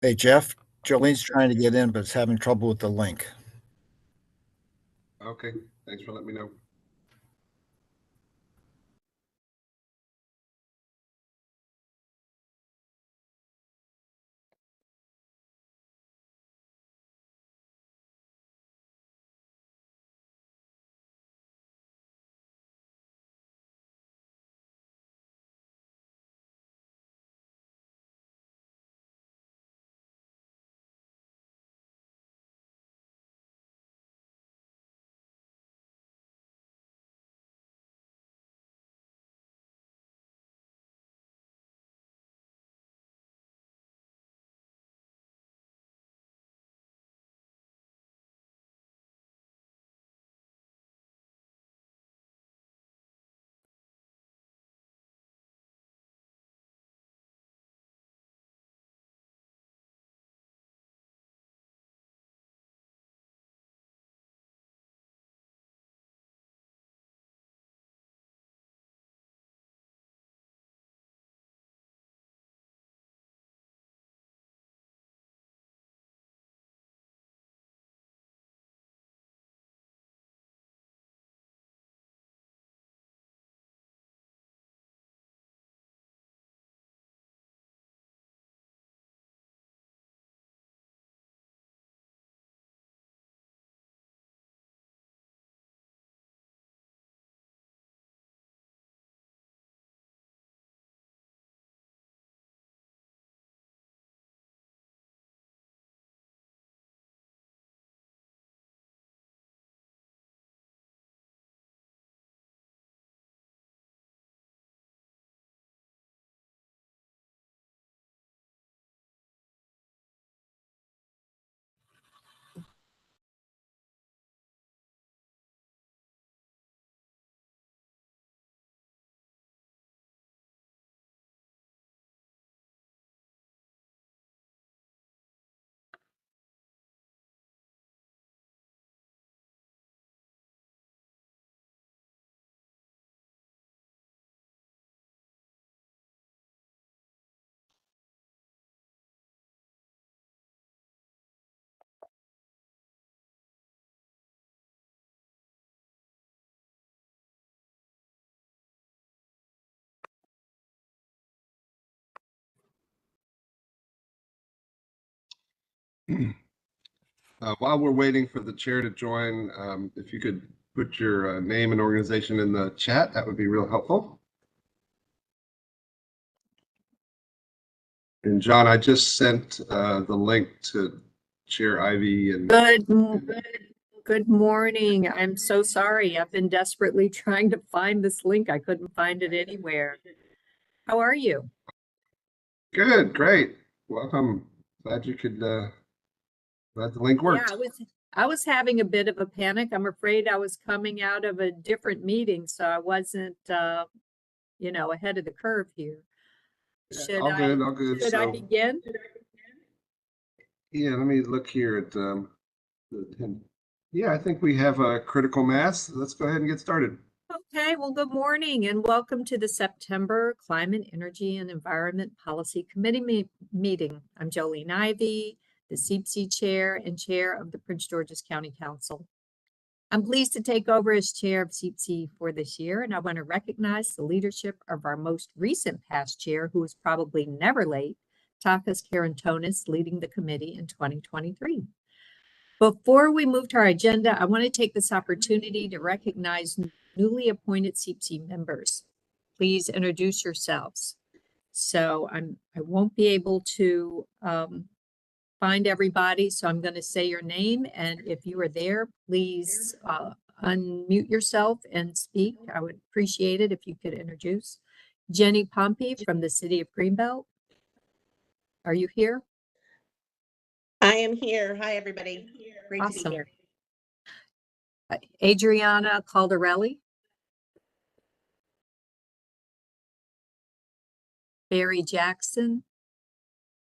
Hey, Jeff, Jolene's trying to get in, but it's having trouble with the link. Okay, thanks for letting me know. While we're waiting for the chair to join, if you could put your name and organization in the chat, that would be real helpful. And John, I just sent the link to Chair Ivy and Good morning. I'm so sorry. I've been desperately trying to find this link. I couldn't find it anywhere. How are you? good, great. Welcome. Glad you could glad the link worked. Yeah, I was having a bit of a panic. I'm afraid I was coming out of a different meeting, so I wasn't ahead of the curve here. Should All good, all good. I begin? Yeah, let me look here at the 10. Yeah, I think we have a critical mass. Let's go ahead and get started. Okay, well, good morning and welcome to the September Climate, Energy, and Environment Policy Committee meeting. I'm Jolene Ivy, the CEEPC Chair and Chair of the Prince George's County Council. I'm pleased to take over as Chair of CEEPC for this year, and I want to recognize the leadership of our most recent past chair, who is probably never late, Takas Karantonis, leading the committee in 2023. Before we move to our agenda, I want to take this opportunity to recognize newly appointed CEEPC members. Please introduce yourselves. So I won't be able to find everybody, so I'm going to say your name, and if you are there, please unmute yourself and speak. I would appreciate it if you could introduce. Jenny Pompey from the city of Greenbelt. Are you here? I am here. Hi, everybody. Great to be here. Adriana Caldarelli. Barry Jackson.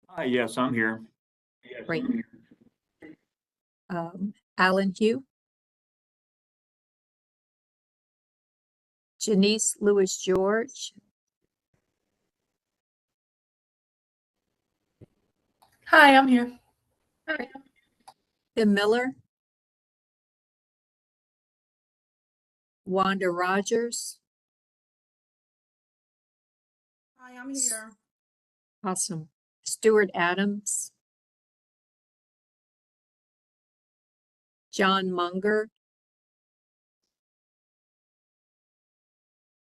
Hi, yes, I'm here. Great. Alan Hugh. Janice Lewis George. Hi, I'm here. Tim Miller, Wanda Rogers. Hi, I'm here. Awesome. Stuart Adams, John Munger,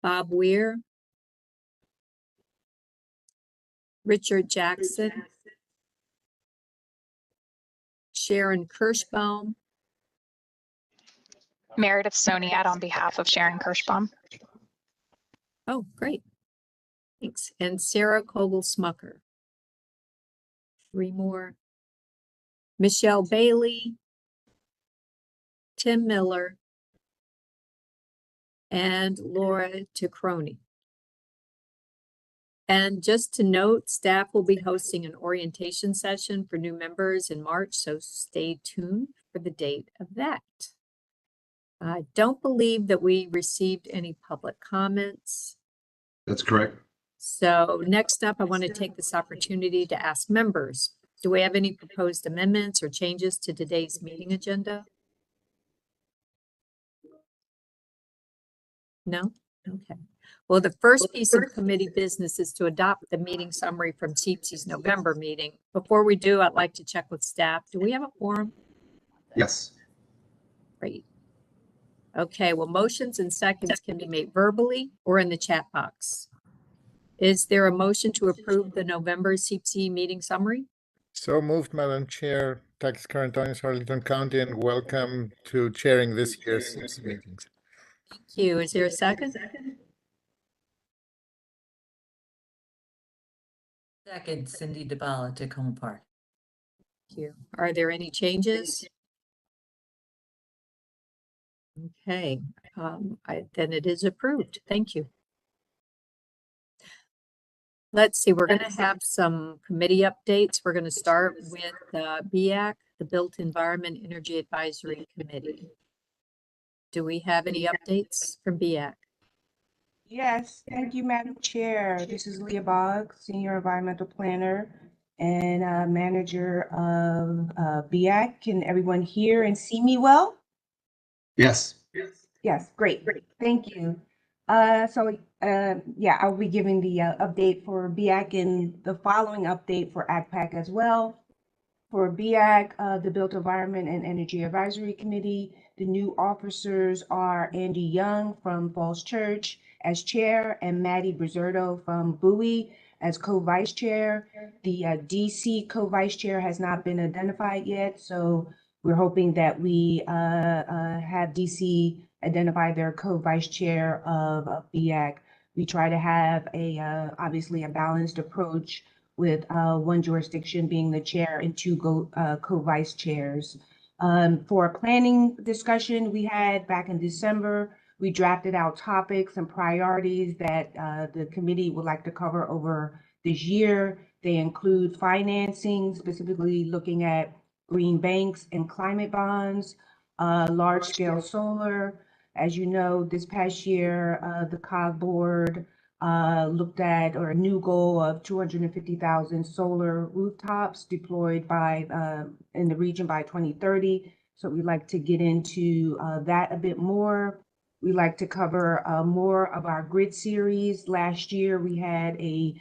Bob Weir, Richard Jackson, Sharon Kirschbaum, Meredith Soniat on behalf of Sharon Kirschbaum. oh, great. Thanks. And Sarah Kogel-Smucker. 3 more. Michelle Bailey, Tim Miller, and Laura Ticroni. And just to note, staff will be hosting an orientation session for new members in March, so stay tuned for the date of that. I don't believe that we received any public comments. That's correct. So next up, I want to take this opportunity to ask members, do we have any proposed amendments or changes to today's meeting agenda? No? Okay. Well, the first piece of committee business is to adopt the meeting summary from CEEPC's November meeting. Before we do, I'd like to check with staff. Do we have a quorum? Yes. Great. Okay, well, motions and seconds can be made verbally or in the chat box. Is there a motion to approve the November CEEPC meeting summary? So moved, Madam Chair, Tax Current Owners, Harlingen County, and welcome to chairing this year's CEEPC meetings. Thank you. Is there a second? Second, Cindy DeBala, Tacoma Park. Thank you. Are there any changes? Okay, then it is approved. Thank you. Let's see, we're going to have some committee updates. We're going to start with BEAC, the Built Environment Energy Advisory Committee. Do we have any updates from BEAC? Yes, thank you, Madam Chair. This is Leah Boggs, Senior Environmental Planner and Manager of BEAC. Can everyone hear and see me well? Yes. Yes, great. Thank you. Yeah, I'll be giving the update for BEAC and the following update for ACPAC as well. For BEAC, the Built Environment and Energy Advisory Committee, the new officers are Andy Young from Falls Church as chair and Maddie Brizzurdo from Bowie as co-vice chair. The DC co-vice chair has not been identified yet, so we're hoping that we have DC identify their co-vice chair of BEAC. We try to have obviously a balanced approach with one jurisdiction being the chair and 2 co-vice chairs. For a planning discussion we had back in December, we drafted out topics and priorities that the committee would like to cover over this year. They include financing, specifically looking at green banks and climate bonds, large-scale solar. As you know, this past year, the COG board looked at a new goal of 250,000 solar rooftops deployed in the region by 2030. So we'd like to get into that a bit more. We like to cover more of our grid series. Last year we had a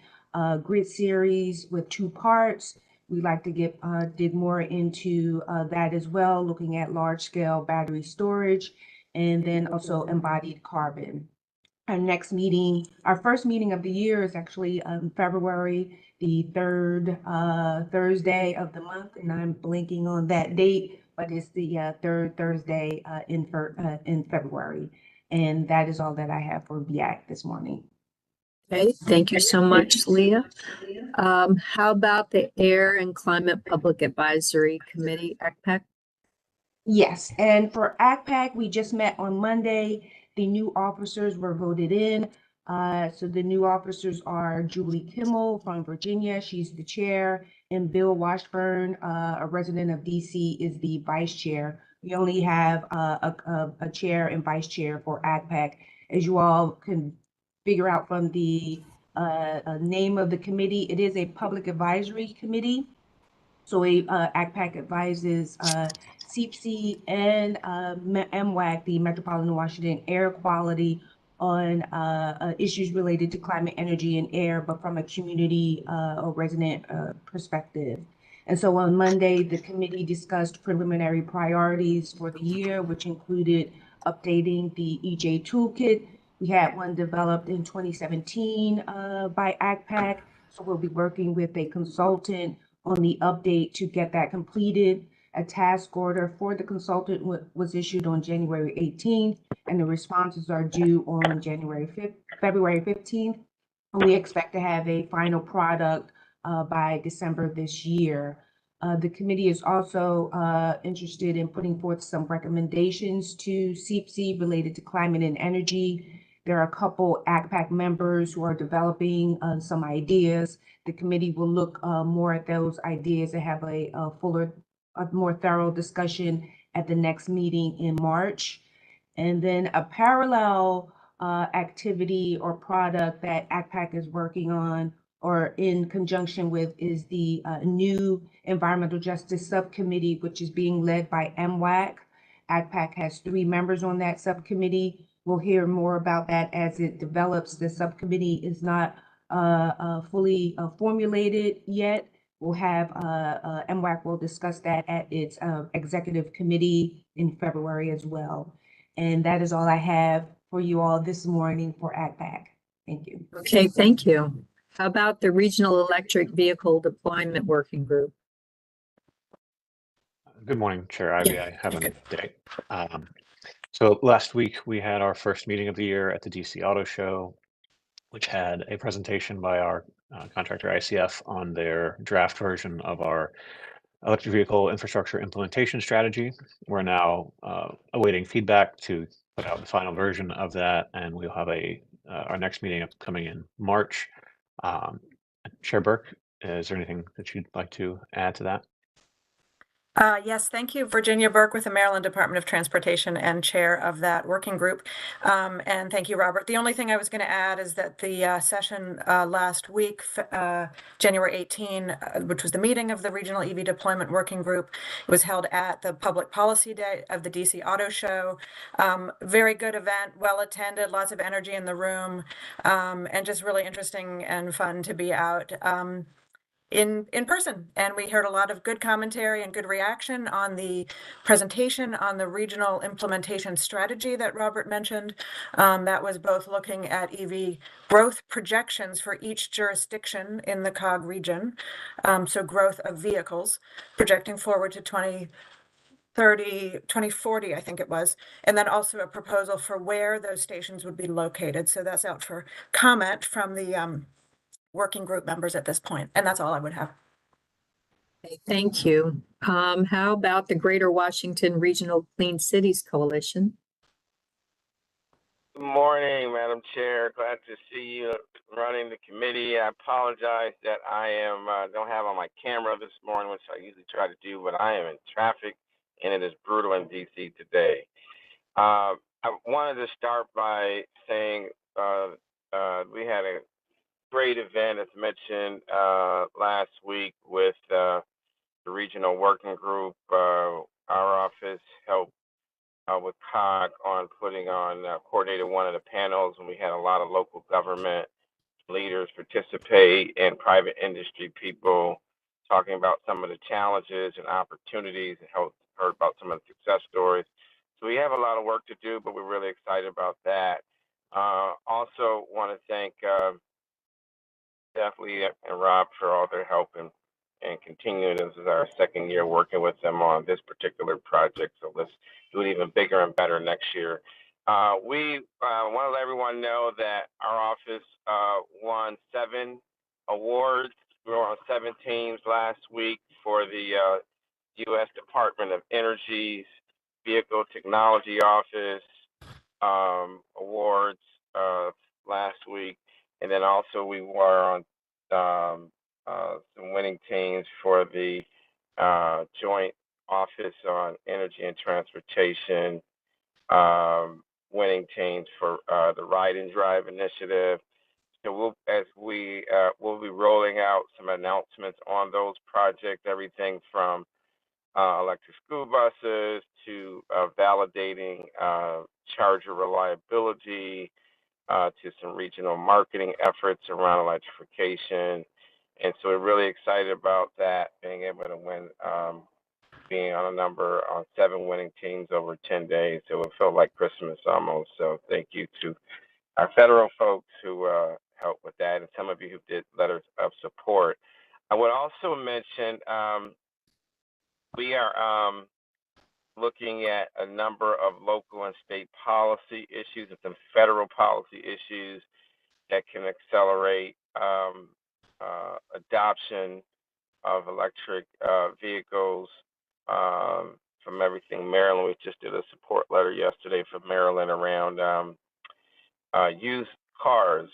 grid series with 2 parts. We'd like to dig more into that as well, looking at large-scale battery storage and then also embodied carbon. Our next meeting, our first meeting of the year is actually February, the 3rd Thursday of the month, and I'm blanking on that date, but it's the 3rd Thursday in February. And that is all that I have for BEAC this morning. Okay, thank you so much, Leah. How about the Air and Climate Public Advisory Committee, ACPAC? Yes, and for ACPAC, we just met on Monday. The new officers were voted in. So the new officers are Julie Kimmel from Virginia, she's the chair, and Bill Washburn, a resident of DC, is the vice chair. We only have a chair and vice chair for ACPAC. As you all can figure out from the name of the committee, it is a public advisory committee. So ACPAC advises CEEPC and MWAC, the Metropolitan Washington Air Quality, on issues related to climate, energy, and air, but from a community or resident perspective. And so on Monday, the committee discussed preliminary priorities for the year, which included updating the EJ toolkit. We had one developed in 2017 by ACPAC. So we'll be working with a consultant on the update to get that completed. A task order for the consultant was issued on January 18th, and the responses are due on February 15th. And we expect to have a final product by December this year. The committee is also interested in putting forth some recommendations to CEEPC related to climate and energy. There are a couple ACPAC members who are developing some ideas. The committee will look more at those ideas and have a more thorough discussion at the next meeting in March. And then a parallel activity or product that ACPAC is working on or in conjunction with is the new Environmental Justice Subcommittee, which is being led by MWAC. ACPAC has 3 members on that subcommittee. We'll hear more about that as it develops. The subcommittee is not fully formulated yet. We'll have MWAC will discuss that at its executive committee in February as well. And that is all I have for you all this morning for ACPAC. Thank you. Okay, thank you. How about the Regional Electric Vehicle Deployment Working Group? Good morning, Chair Ivy. I have an update. So last week we had our first meeting of the year at the DC Auto Show, which had a presentation by our contractor ICF on their draft version of our electric vehicle infrastructure implementation strategy. We're now awaiting feedback to put out the final version of that, and we'll have our next meeting coming in March. Chair Burke, is there anything that you'd like to add to that? Yes, thank you. Virginia Burke with the Maryland Department of Transportation and chair of that working group. And thank you, Robert. The only thing I was going to add is that the session last week, January 18, which was the meeting of the Regional EV Deployment Working Group, was held at the Public Policy Day of the DC Auto Show. Very good event, well attended, lots of energy in the room, and just really interesting and fun to be out in person. And we heard a lot of good commentary and good reaction on the presentation on the regional implementation strategy that Robert mentioned. That was both looking at EV growth projections for each jurisdiction in the COG region. So growth of vehicles projecting forward to 2040, I think it was, and then also a proposal for where those stations would be located. So that's out for comment from the working group members at this point. And that's all I would have. Okay, thank you. How about the Greater Washington Regional Clean Cities Coalition? Good morning, Madam Chair. Glad to see you running the committee. I apologize that I don't have on my camera this morning, which I usually try to do, but I am in traffic and it is brutal in DC today. I wanted to start by saying we had a great event, as mentioned last week, with the regional working group. Our office helped with COG on coordinated one of the panels, and we had a lot of local government leaders participate and private industry people talking about some of the challenges and opportunities, and heard about some of the success stories. So we have a lot of work to do, but we're really excited about that. Also want to thank definitely and Rob for all their help and continuing. This is our second year working with them on this particular project, so let's do it even bigger and better next year. We want to let everyone know that our office won 7 awards. We were on 7 teams last week for the U.S. Department of Energy's Vehicle Technology Office awards last week. And then also we were on some winning teams for the Joint Office on Energy and Transportation, winning teams for the Ride and Drive initiative. So we'll be rolling out some announcements on those projects, everything from electric school buses to validating charger reliability, to some regional marketing efforts around electrification. And so we're really excited about that, being able to win, being on 7 winning teams over 10 days. So it felt like Christmas almost. So thank you to our federal folks who helped with that, and some of you who did letters of support. I would also mention we are looking at a number of local and state policy issues and some federal policy issues that can accelerate adoption of electric vehicles from everything Maryland. We just did a support letter yesterday for Maryland around used cars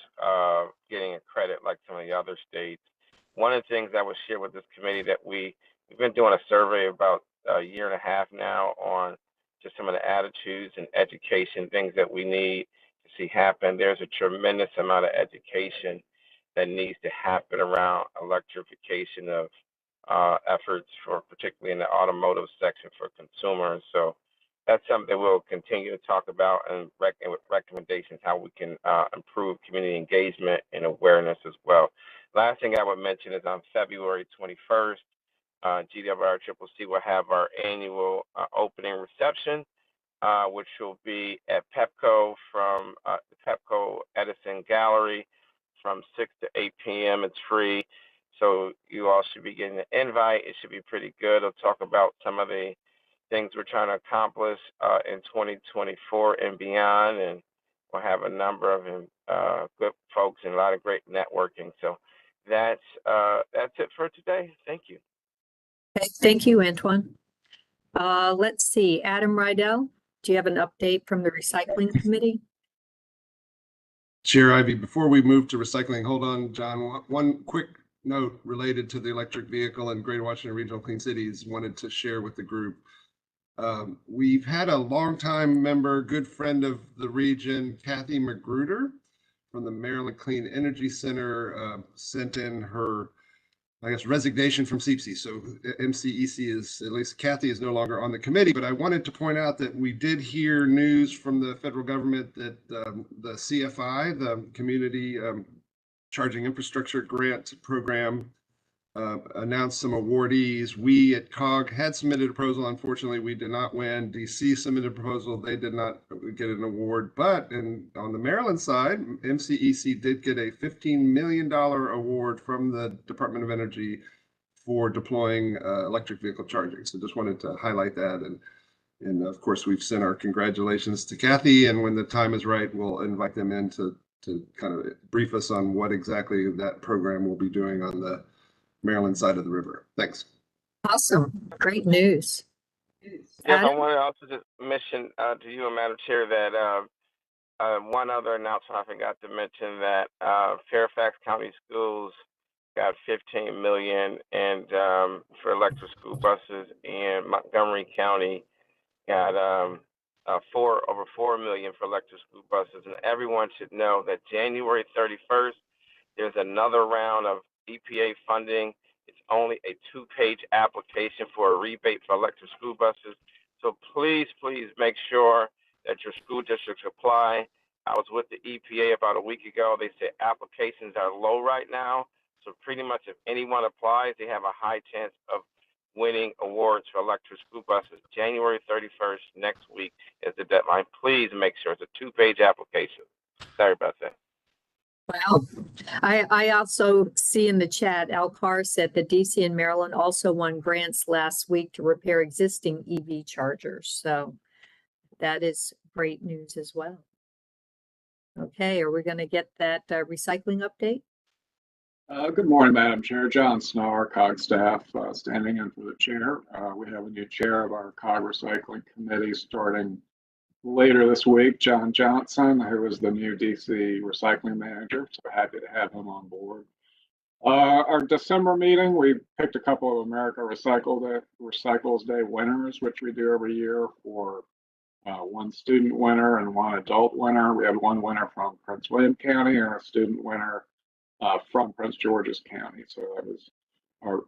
getting a credit like some of the other states. One of the things I would share with this committee that we've been doing a survey about a year and a half now on just some of the attitudes and education things that we need to see happen. There's a tremendous amount of education that needs to happen around electrification of efforts, for particularly in the automotive section for consumers. So that's something we'll continue to talk about, and with recommendations how we can improve community engagement and awareness as well. Last thing I would mention is on February 21st, GWR CCC will have our annual opening reception, which will be at Pepco from the Pepco Edison Gallery from 6 to 8 p.m. It's free. So you all should be getting an invite. It should be pretty good. It'll talk about some of the things we're trying to accomplish in 2024 and beyond, and we'll have a number of good folks and a lot of great networking. So that's it for today. Thank you. Okay, thank you, Antoine. Let's see, Adam Rydell, do you have an update from the Recycling Committee? Chair Ivy, before we move to recycling, hold on, John. One quick note related to the electric vehicle and Greater Washington Regional Clean Cities wanted to share with the group. We've had a longtime member, good friend of the region, Kathy Magruder from the Maryland Clean Energy Center, sent in her, I guess, resignation from CEEPC. So MCEC is, at least Kathy is no longer on the committee, but I wanted to point out that we did hear news from the federal government that the CFI, the Community Charging Infrastructure Grant Program, announced some awardees. We at COG had submitted a proposal. Unfortunately, we did not win. DC submitted a proposal. They did not get an award. But on the Maryland side, MCEC did get a $15 million award from the Department of Energy for deploying electric vehicle charging. So just wanted to highlight that. And of course, we've sent our congratulations to Kathy. And when the time is right, we'll invite them in to kind of brief us on what exactly that program will be doing on the Maryland side of the river. Thanks. Awesome. Great news. Yes, I want to also just mention to you, Madam Chair, that one other announcement I forgot to mention, that Fairfax County Schools got $15 million and for electric school buses, and Montgomery County got over $4 million for electric school buses. And everyone should know that January 31st, there's another round of EPA funding. It's only a 2-page application for a rebate for electric school buses. So please make sure that your school districts apply. I was with the EPA about a week ago. They said applications are low right now. So pretty much if anyone applies, they have a high chance of winning awards for electric school buses. January 31st, next week, is the deadline. Please make sure it's a 2-page application. Sorry about that. Well, I also see in the chat, Al Carr said that DC and Maryland also won grants last week to repair existing EV chargers. So that is great news as well. Okay, are we going to get that recycling update? Good morning, Madam Chair. John Snow, our COG staff, standing in for the chair. We have a new chair of our COG Recycling Committee starting later this week, John Johnson, who is the new DC recycling manager. So happy to have him on board. Our December meeting, we picked a couple of America Recycles Day winners, which we do every year for one student winner and one adult winner. We had one winner from Prince William County and a student winner from Prince George's County. So that was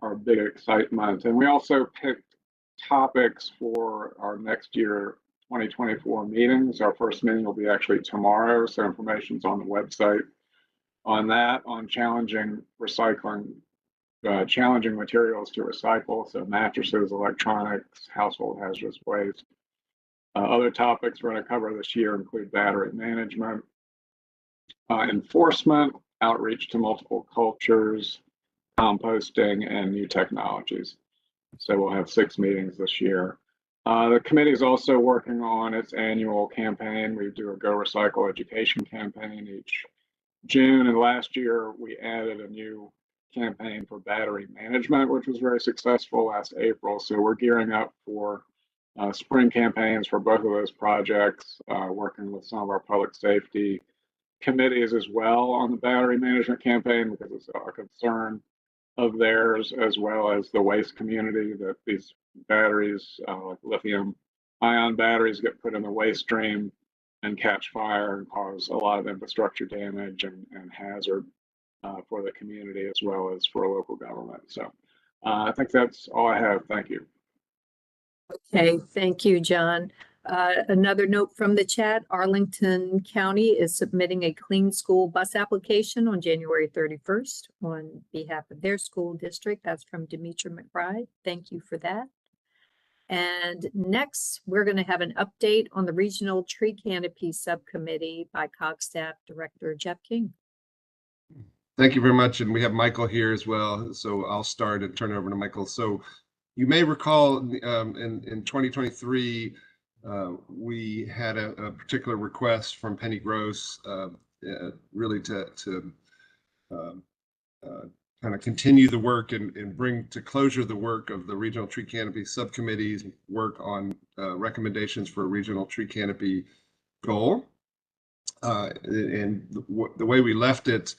our big excitement. And we also picked topics for our next year 2024 meetings. Our first meeting will be actually tomorrow, so information's on the website on that, on challenging recycling, challenging materials to recycle, so mattresses, electronics, household hazardous waste. Other topics we're going to cover this year include battery management, enforcement, outreach to multiple cultures, composting, and new technologies. So we'll have 6 meetings this year. The committee is also working on its annual campaign. We do a Go Recycle education campaign each June, and last year we added a new campaign for battery management, which was very successful last April. So we're gearing up for spring campaigns for both of those projects, working with some of our public safety committees as well on the battery management campaign, because it's a concern of theirs, as well as the waste community, that these batteries, like lithium ion batteries, get put in the waste stream and catch fire and cause a lot of infrastructure damage and hazard for the community as well as for local government. So I think that's all I have. Thank you. Okay, thank you, John. Another note from the chat, Arlington County is submitting a clean school bus application on January 31st on behalf of their school district. That's from Demetra McBride. Thank you for that. And next, we're going to have an update on the Regional Tree Canopy Subcommittee by COG Staff Director Jeff King. Thank you very much. And we have Michael here as well. So I'll start and turn it over to Michael. So you may recall in 2023, we had a particular request from Penny Gross, really to kind of continue the work and bring to closure the work of the Regional Tree Canopy Subcommittee's work on recommendations for a Regional Tree Canopy goal. And the way we left it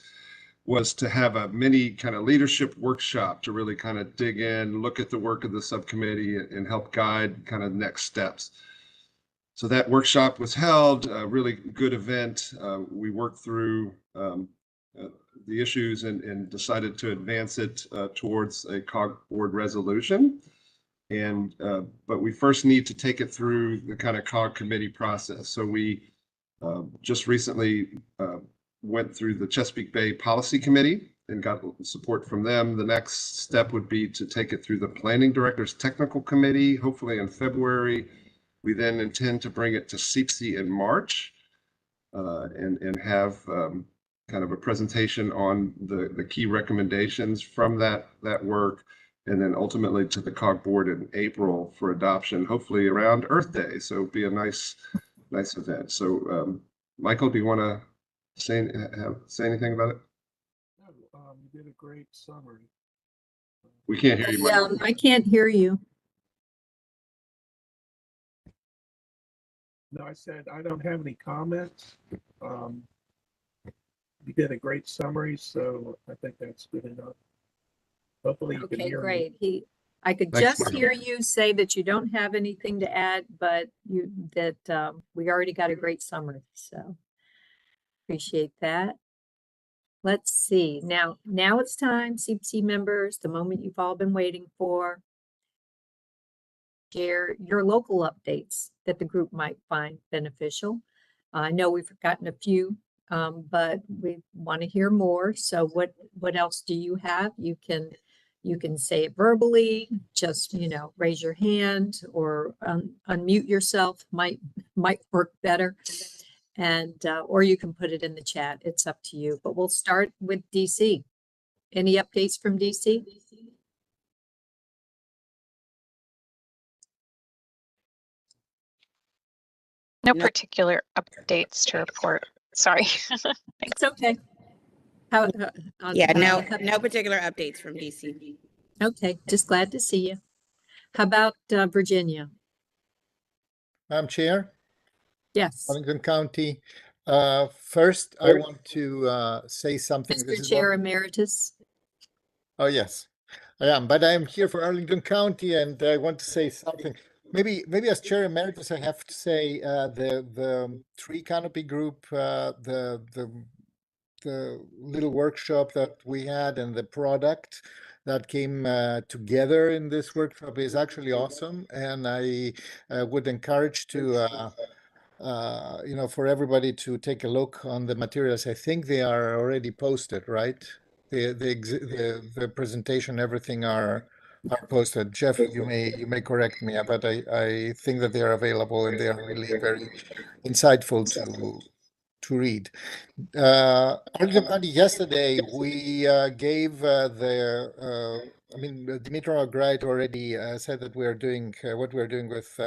was to have a mini kind of leadership workshop to really kind of dig in, look at the work of the subcommittee and help guide kind of next steps. So that workshop was held, a really good event. We worked through the issues and decided to advance it towards a COG board resolution. And but we first need to take it through the kind of COG committee process. So we just recently went through the Chesapeake Bay Policy Committee and got support from them. The next step would be to take it through the Planning Director's Technical Committee, hopefully in February. We then intend to bring it to CEEPC in March and have kind of a presentation on the key recommendations from that work, and then ultimately to the COG board in April for adoption, hopefully around Earth Day. So it'll be a nice event. So Michael, do you want to say anything about it? No, you did a great summary. We can't hear you, Michael. I can't hear you. No, I said I don't have any comments. You did a great summary, so I think that's good enough. Hopefully you can hear me. Great. I could Thanks, just hear you say that you don't have anything to add, but we already got a great summary, so appreciate that. Let's see. Now it's time, CEEPC members, the moment you've all been waiting for. Share your local updates that the group might find beneficial. I know we've gotten a few, but we want to hear more. So what else do you have? You can say it verbally, just raise your hand or unmute yourself might work better. And or you can put it in the chat. It's up to you. But we'll start with DC. Any updates from DC? No particular updates to report. Sorry. It's okay. No particular updates from DC. Okay, just glad to see you. How about Virginia? Madam Chair, Yes. Arlington County. First, I want to say something. Mr. Chair Emeritus. Oh, yes, I am. But I am here for Arlington County, and I want to say something. Maybe as chair emeritus, I have to say the tree canopy group, the little workshop that we had and the product that came together in this workshop is actually awesome, and I would encourage to for everybody to take a look on the materials. I think they are already posted, right? The presentation, everything are posted. Jeff, you may correct me, but I think that they are available and they are really very insightful to read. Arlington County, yesterday we gave Dimitra O'Gride already said that we are doing what we're doing with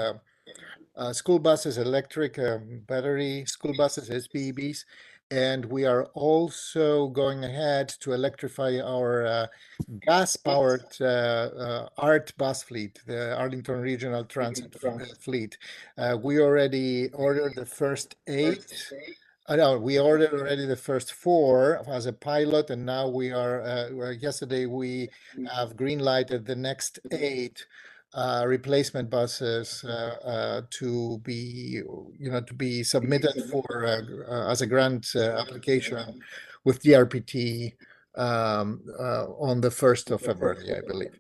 school buses, electric battery school buses, SBEBs, and we are also going ahead to electrify our gas-powered ART bus fleet, the Arlington Regional Transit fleet. We already ordered the first 8. No, we ordered already the first 4 as a pilot, and now we are. Yesterday we have green lighted the next 8 replacement buses to be submitted for as a grant application with DRPT on the 1st of February, I believe.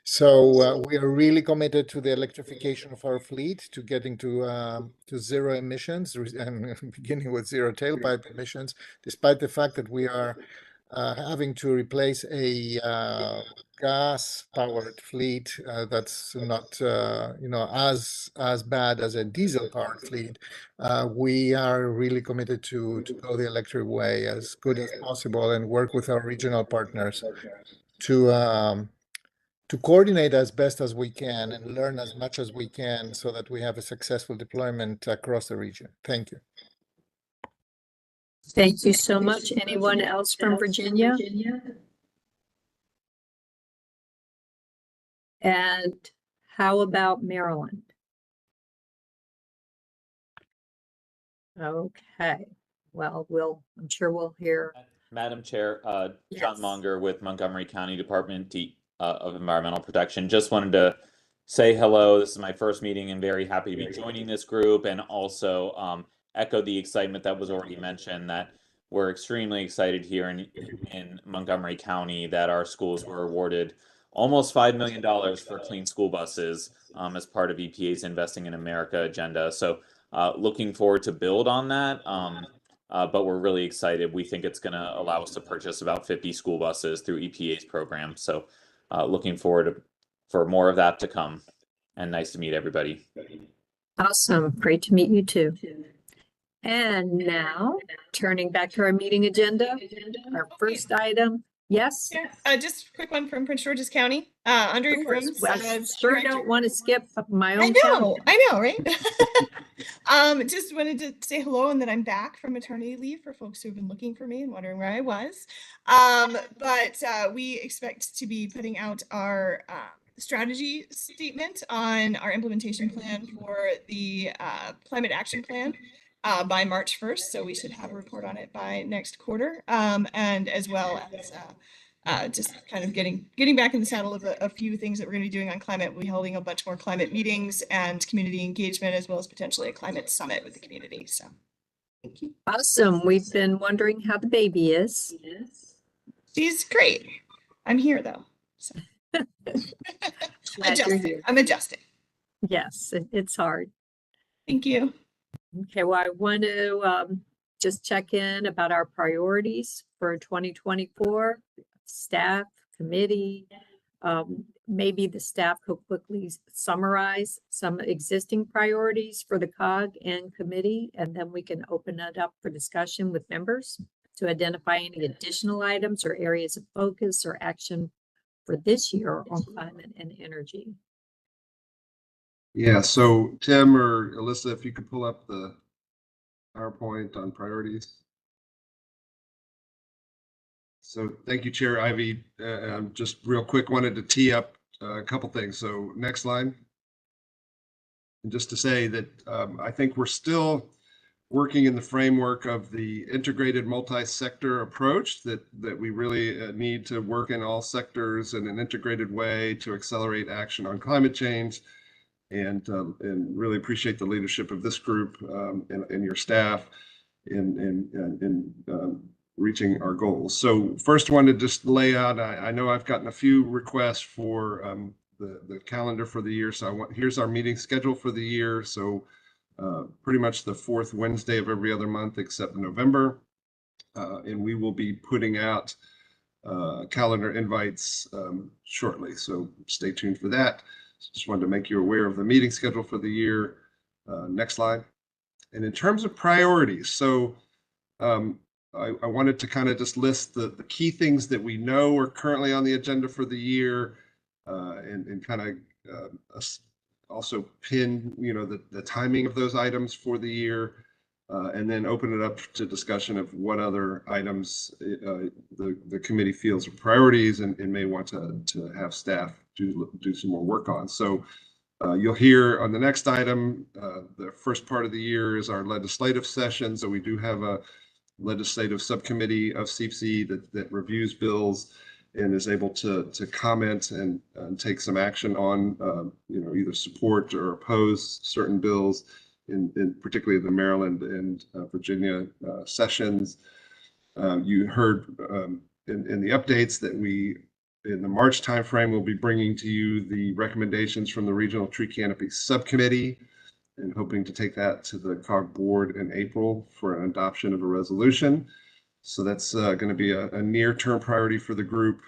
So we are really committed to the electrification of our fleet, to getting to zero emissions, and beginning with zero tailpipe emissions, despite the fact that we are having to replace a gas-powered fleet that's not as bad as a diesel-powered fleet. We are really committed to go the electric way as good as possible and work with our regional partners to coordinate as best as we can and learn as much as we can so that we have a successful deployment across the region. Thank you. Thank you so much. Anyone else from Virginia? And how about Maryland? Okay. Well, I'm sure we'll hear. Madam Chair, Yes. John Monger with Montgomery County Department of Environmental Protection. Just wanted to say hello. This is my first meeting and very happy to be joining this group, and also echo the excitement that was already mentioned, that we're extremely excited here in Montgomery County that our schools were awarded almost $5 million for clean school buses as part of EPA's Investing in America agenda. So looking forward to build on that. But we're really excited. We think it's going to allow us to purchase about 50 school buses through EPA's program. So looking forward for more of that to come. And nice to meet everybody. Awesome. Great to meet you too. And now, turning back to our meeting agenda, our first item. Yes? Just a quick one from Prince George's County. Under Crooms. I sure don't want to skip my own county. I know, right? Just wanted to say hello and that I'm back from maternity leave for folks who have been looking for me and wondering where I was. But we expect to be putting out our strategy statement on our implementation plan for the climate action plan by March 1st. So we should have a report on it by next quarter. And as well as just kind of getting back in the saddle of a few things that we're going to be doing on climate. We'll be holding a bunch more climate meetings and community engagement, as well as potentially a climate summit with the community. So thank you. Awesome. We've been wondering how the baby is. She's great. I'm here though. So. I'm adjusting. Yes, it's hard. Thank you. Okay, well, I want to just check in about our priorities for 2024, staff, committee. Maybe the staff could quickly summarize some existing priorities for the COG and committee, and then we can open it up for discussion with members to identify any additional items or areas of focus or action for this year on climate and energy. Yeah, so Tim or Alyssa, if you could pull up the PowerPoint on priorities. So thank you, Chair Ivy. Just real quick, wanted to tee up a couple things. So next slide. And just to say that I think we're still working in the framework of the integrated multi-sector approach that we really need to work in all sectors in an integrated way to accelerate action on climate change. and really appreciate the leadership of this group and your staff in reaching our goals. So first wanted to just lay out, I know I've gotten a few requests for the calendar for the year. So here's our meeting schedule for the year. So pretty much the fourth Wednesday of every other month except November. And we will be putting out calendar invites shortly. So stay tuned for that. Just wanted to make you aware of the meeting schedule for the year. Next slide. And in terms of priorities, so I wanted to kind of just list the key things that we know are currently on the agenda for the year and kind of also pin, the timing of those items for the year. And then open it up to discussion of what other items the committee feels are priorities and may want to have staff do some more work on. So you'll hear on the next item, the first part of the year is our legislative session. So we do have a legislative subcommittee of CEEPC that reviews bills and is able to comment and take some action on, either support or oppose certain bills. In particularly the Maryland and Virginia sessions. You heard in the updates that in the March timeframe, we'll be bringing to you the recommendations from the Regional Tree Canopy Subcommittee and hoping to take that to the COG board in April for an adoption of a resolution. So that's going to be a near-term priority for the group.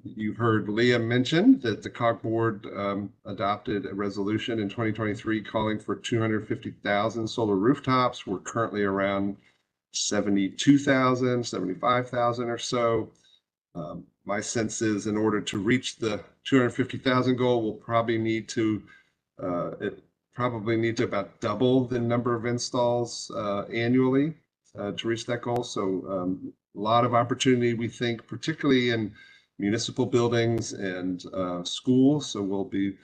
You heard Leah mention that the COG board adopted a resolution in 2023 calling for 250,000 solar rooftops. We're currently around 72,000, 75,000 or so. My sense is in order to reach the 250,000 goal, we'll probably need to about double the number of installs annually to reach that goal. So a lot of opportunity, we think, particularly in municipal buildings and schools. So we'll be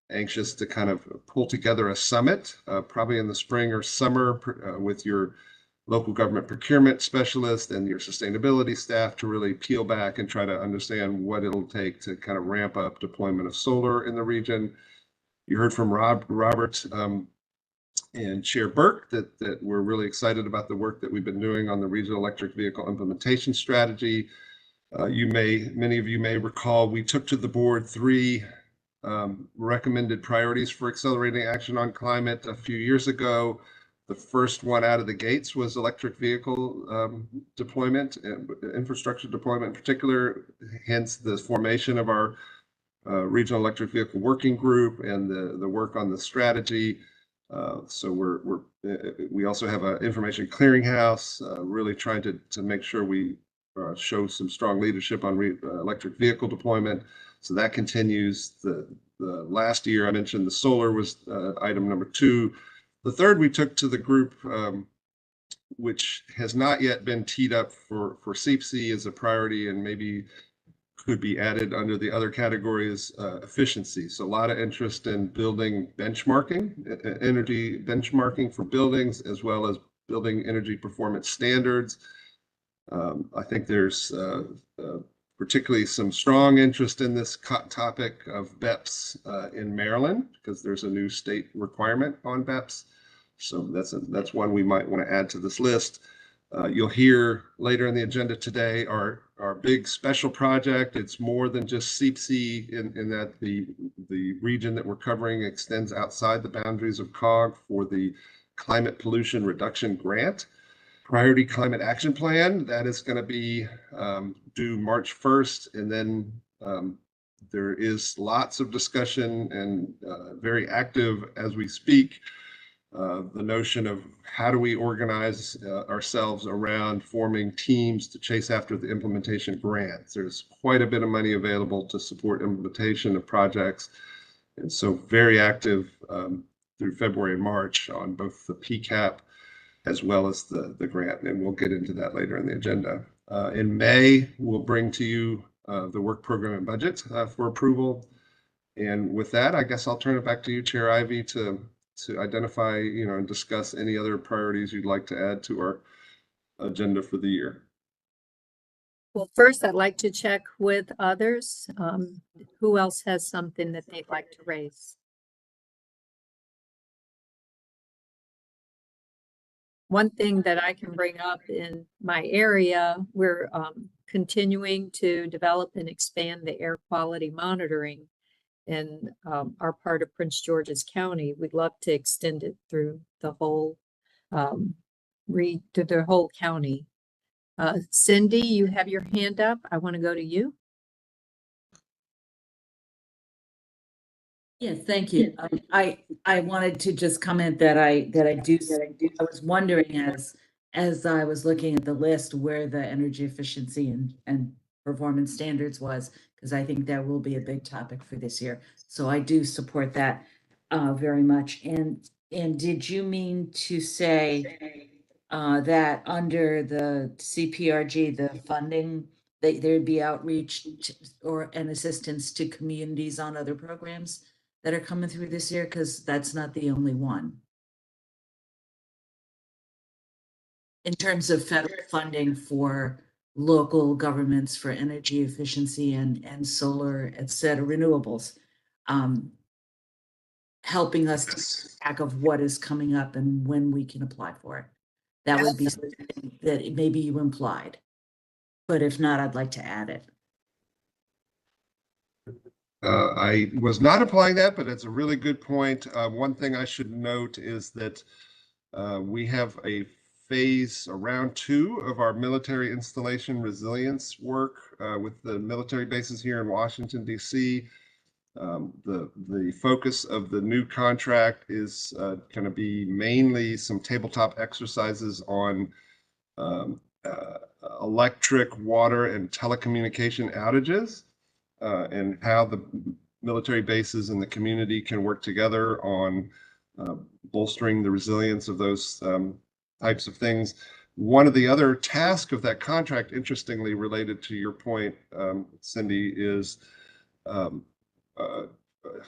anxious to kind of pull together a summit, probably in the spring or summer with your local government procurement specialist and your sustainability staff to really peel back and try to understand what it'll take to kind of ramp up deployment of solar in the region. You heard from Robert and Chair Burke that we're really excited about the work that we've been doing on the regional electric vehicle implementation strategy. Many of you may recall, we took to the board 3 recommended priorities for accelerating action on climate a few years ago. The first one out of the gates was electric vehicle deployment and infrastructure deployment in particular, hence the formation of our regional electric vehicle working group and the work on the strategy. So we also have an information clearinghouse, really trying to make sure we show some strong leadership on electric vehicle deployment. So that continues. The last year I mentioned the solar was item number 2. The third we took to the group, which has not yet been teed up for CEEPC as a priority and maybe could be added under the other categories, efficiency. So a lot of interest in building benchmarking, energy benchmarking for buildings, as well as building energy performance standards. I think there's particularly some strong interest in this topic of BEPS in Maryland, because there's a new state requirement on BEPS. So that's one we might want to add to this list. You'll hear later in the agenda today our big special project. It's more than just CEEPC in that the region that we're covering extends outside the boundaries of COG for the Climate Pollution Reduction Grant. Priority Climate Action Plan, that is going to be due March 1st. And then there is lots of discussion and very active as we speak, the notion of how do we organize ourselves around forming teams to chase after the implementation grants. There's quite a bit of money available to support implementation of projects. And so very active through February and March on both the PCAP as well as the grant, and we'll get into that later in the agenda. In May, we'll bring to you the work program and budget for approval. And with that, I guess I'll turn it back to you, Chair Ivey, to identify, and discuss any other priorities you'd like to add to our agenda for the year. Well, first, I'd like to check with others. Who else has something that they'd like to raise? one thing that I can bring up in my area, we're continuing to develop and expand the air quality monitoring in our part of Prince George's County. We'd love to extend it through the whole to the whole county. Cindy, you have your hand up. I want to go to you. Yes, thank you. I wanted to just comment that I was wondering as I was looking at the list where the energy efficiency and performance standards was, because I think that will be a big topic for this year. So I do support that very much. And did you mean to say that under the CPRG, the funding, there'd be outreach and assistance to communities on other programs that are coming through this year? Because that's not the only one. In terms of federal funding for local governments for energy efficiency and solar, et cetera, renewables, helping us to keep track of what is coming up and when we can apply for it. That would be something that maybe you implied, but if not, I'd like to add it. I was not applying that, but it's a really good point. One thing I should note is that we have a phase around 2 of our military installation resilience work with the military bases here in Washington, D.C. The focus of the new contract is going to be mainly some tabletop exercises on electric, water, and telecommunication outages. And how the military bases and the community can work together on bolstering the resilience of those types of things. One of the other tasks of that contract, interestingly related to your point, Cindy, is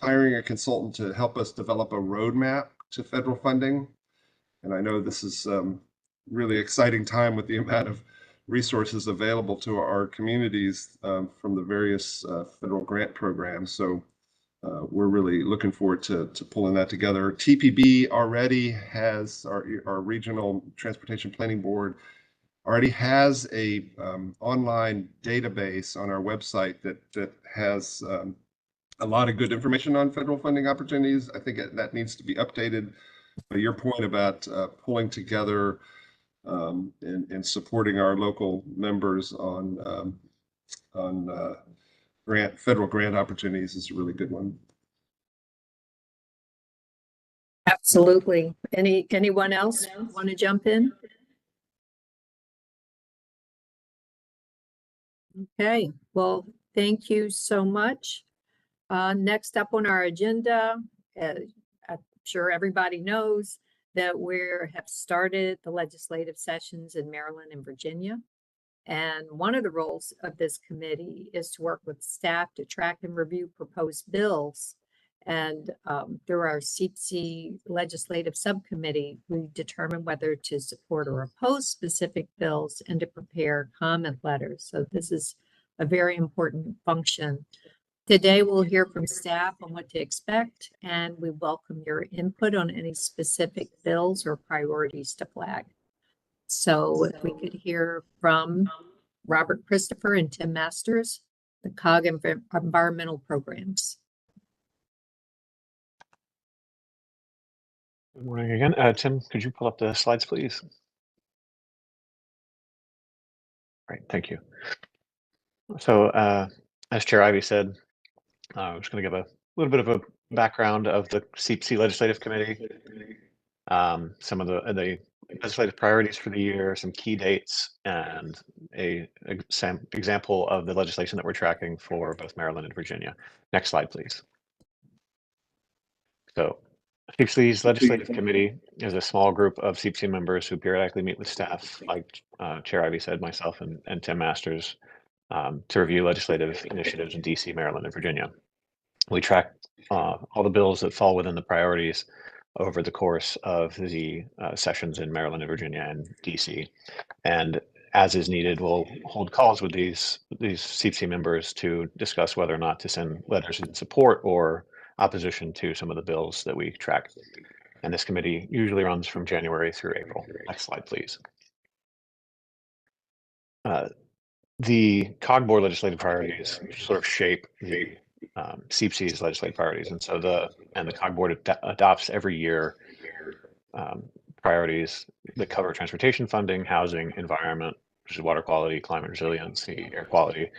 hiring a consultant to help us develop a roadmap to federal funding. And I know this is really exciting time with the amount of resources available to our communities from the various federal grant programs. So we're really looking forward to pulling that together. TPB already has, our regional transportation planning board already has a online database on our website that has a lot of good information on federal funding opportunities. I think that needs to be updated. But your point about pulling together and supporting our local members on federal grant opportunities is a really good one. Absolutely. Anyone else want to jump in? Okay, well, thank you so much. Next up on our agenda, I'm sure everybody knows that we have started the legislative sessions in Maryland and Virginia. And one of the roles of this committee is to work with staff to track and review proposed bills. And through our CEEPC legislative subcommittee, we determine whether to support or oppose specific bills and to prepare comment letters. So this is a very important function. Today, we'll hear from staff on what to expect, and we welcome your input on any specific bills or priorities to flag. So if we could hear from Robert Christopher and Tim Masters, the COG Environmental Programs. Good morning again. Tim, could you pull up the slides, please? Great, thank you. So as Chair Ivey said, I'm just going to give a little bit of a background of the CEEPC Legislative Committee, some of the legislative priorities for the year, some key dates, and an example of the legislation that we're tracking for both Maryland and Virginia. Next slide, please. So CEEPC's Legislative Committee is a small group of CEEPC members who periodically meet with staff, like Chair Ivey said, myself and Tim Masters, to review legislative initiatives in DC, Maryland, and Virginia. We track all the bills that fall within the priorities over the course of the sessions in Maryland and Virginia and DC. And as is needed, we'll hold calls with these CEEPC members to discuss whether or not to send letters in support or opposition to some of the bills that we track. And this committee usually runs from January through April. Next slide, please. The COG board legislative priorities sort of shape the CEEPC's legislative priorities. And so the COG board adopts every year priorities that cover transportation funding, housing, environment, which is water quality, climate resiliency, air quality,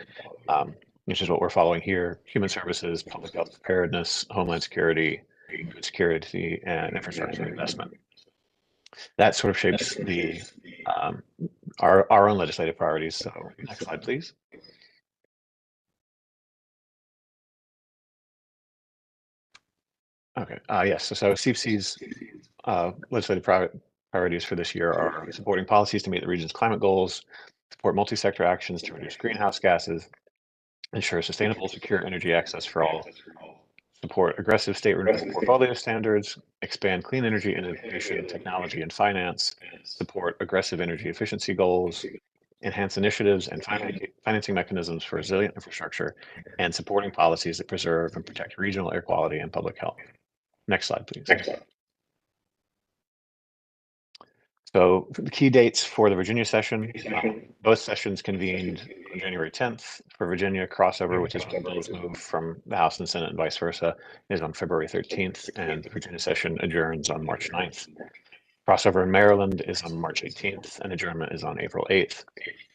which is what we're following here, human services, public health preparedness, homeland security, food security, and infrastructure investment. That sort of shapes the our own legislative priorities. So next slide, please. Okay, yes, so CEEPC's legislative priorities for this year are supporting policies to meet the region's climate goals, support multi-sector actions to reduce greenhouse gases, ensure sustainable, secure energy access for all, support aggressive state renewable portfolio standards, expand clean energy innovation, technology, and finance, support aggressive energy efficiency goals, enhance initiatives and financing mechanisms for resilient infrastructure, and supporting policies that preserve and protect regional air quality and public health. Next slide, please. So the key dates for the Virginia session, both sessions convened on January 10th. For Virginia, crossover, which is when bills move from the House and Senate and vice versa, is on February 13th, and the Virginia session adjourns on March 9th. Crossover in Maryland is on March 18th, and adjournment is on April 8th.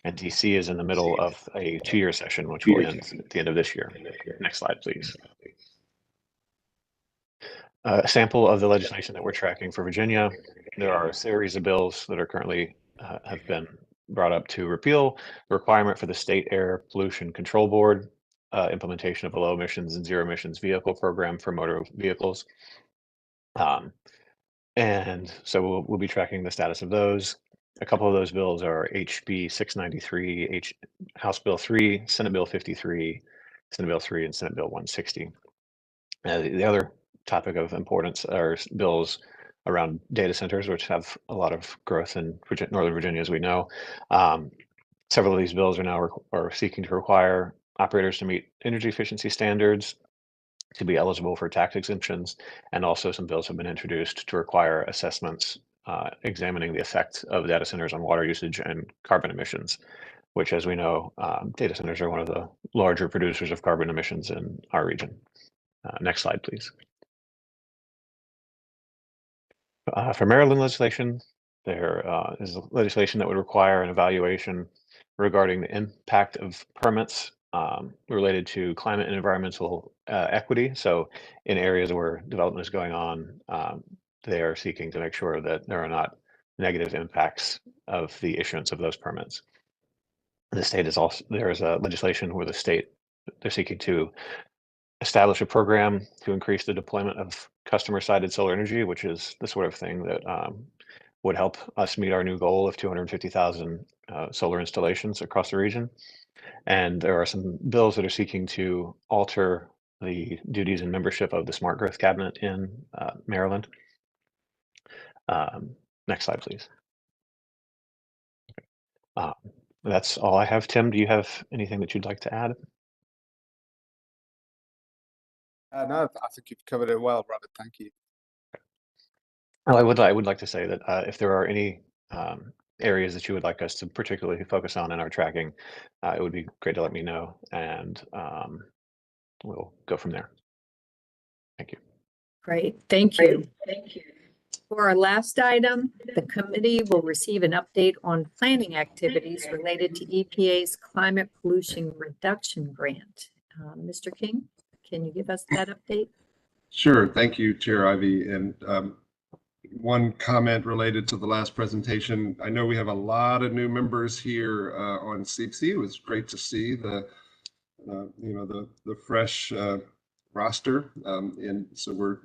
And DC is in the middle of a 2-year session, which will end at the end of this year. Next slide, please. A sample of the legislation that we're tracking for Virginia. There are a series of bills that are currently have been brought up to repeal the requirement for the State Air Pollution Control Board, implementation of a low emissions and zero emissions vehicle program for motor vehicles. And so we'll be tracking the status of those. A couple of those bills are HB 693, House Bill 3, Senate Bill 53, Senate Bill 3, and Senate Bill 160. The other topic of importance are bills around data centers, which have a lot of growth in Northern Virginia, as we know. Several of these bills are now seeking to require operators to meet energy efficiency standards, to be eligible for tax exemptions, and also some bills have been introduced to require assessments examining the effect of data centers on water usage and carbon emissions, which, as we know, data centers are one of the larger producers of carbon emissions in our region. Next slide, please. For Maryland legislation, there is legislation that would require an evaluation regarding the impact of permits related to climate and environmental equity. So in areas where development is going on, they are seeking to make sure that there are not negative impacts of the issuance of those permits. The state is also, there is a legislation where they're seeking to establish a program to increase the deployment of customer-sided solar energy, which is the sort of thing that would help us meet our new goal of 250,000 solar installations across the region. And there are some bills that are seeking to alter the duties and membership of the Smart Growth Cabinet in Maryland. Next slide, please. That's all I have. Tim, do you have anything that you'd like to add? No, I think you've covered it well, Robert. Thank you. Well, I would like to say that if there are any areas that you would like us to particularly focus on in our tracking, it would be great to let me know, and we'll go from there. Thank you. Great, thank you. Thank you. For our last item, the committee will receive an update on planning activities related to EPA's Climate Pollution Reduction Grant. Mr. King, can you give us that update? Sure. Thank you, Chair Ivy. And one comment related to the last presentation. I know we have a lot of new members here on CEEPC. It was great to see the fresh roster, and so we're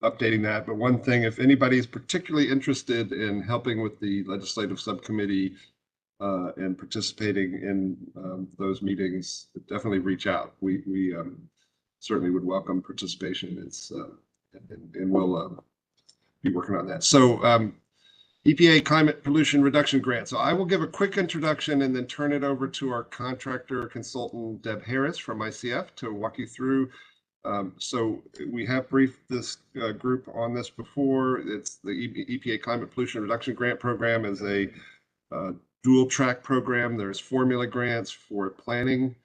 updating that. But one thing, if anybody is particularly interested in helping with the legislative subcommittee and participating in those meetings, definitely reach out. We certainly would welcome participation. It's and we'll be working on that. So EPA Climate Pollution Reduction Grant. So I will give a quick introduction and then turn it over to our contractor consultant, Deb Harris from ICF, to walk you through So we have briefed this group on this before. It's the EPA Climate Pollution Reduction Grant Program is a dual track program. There's formula grants for planning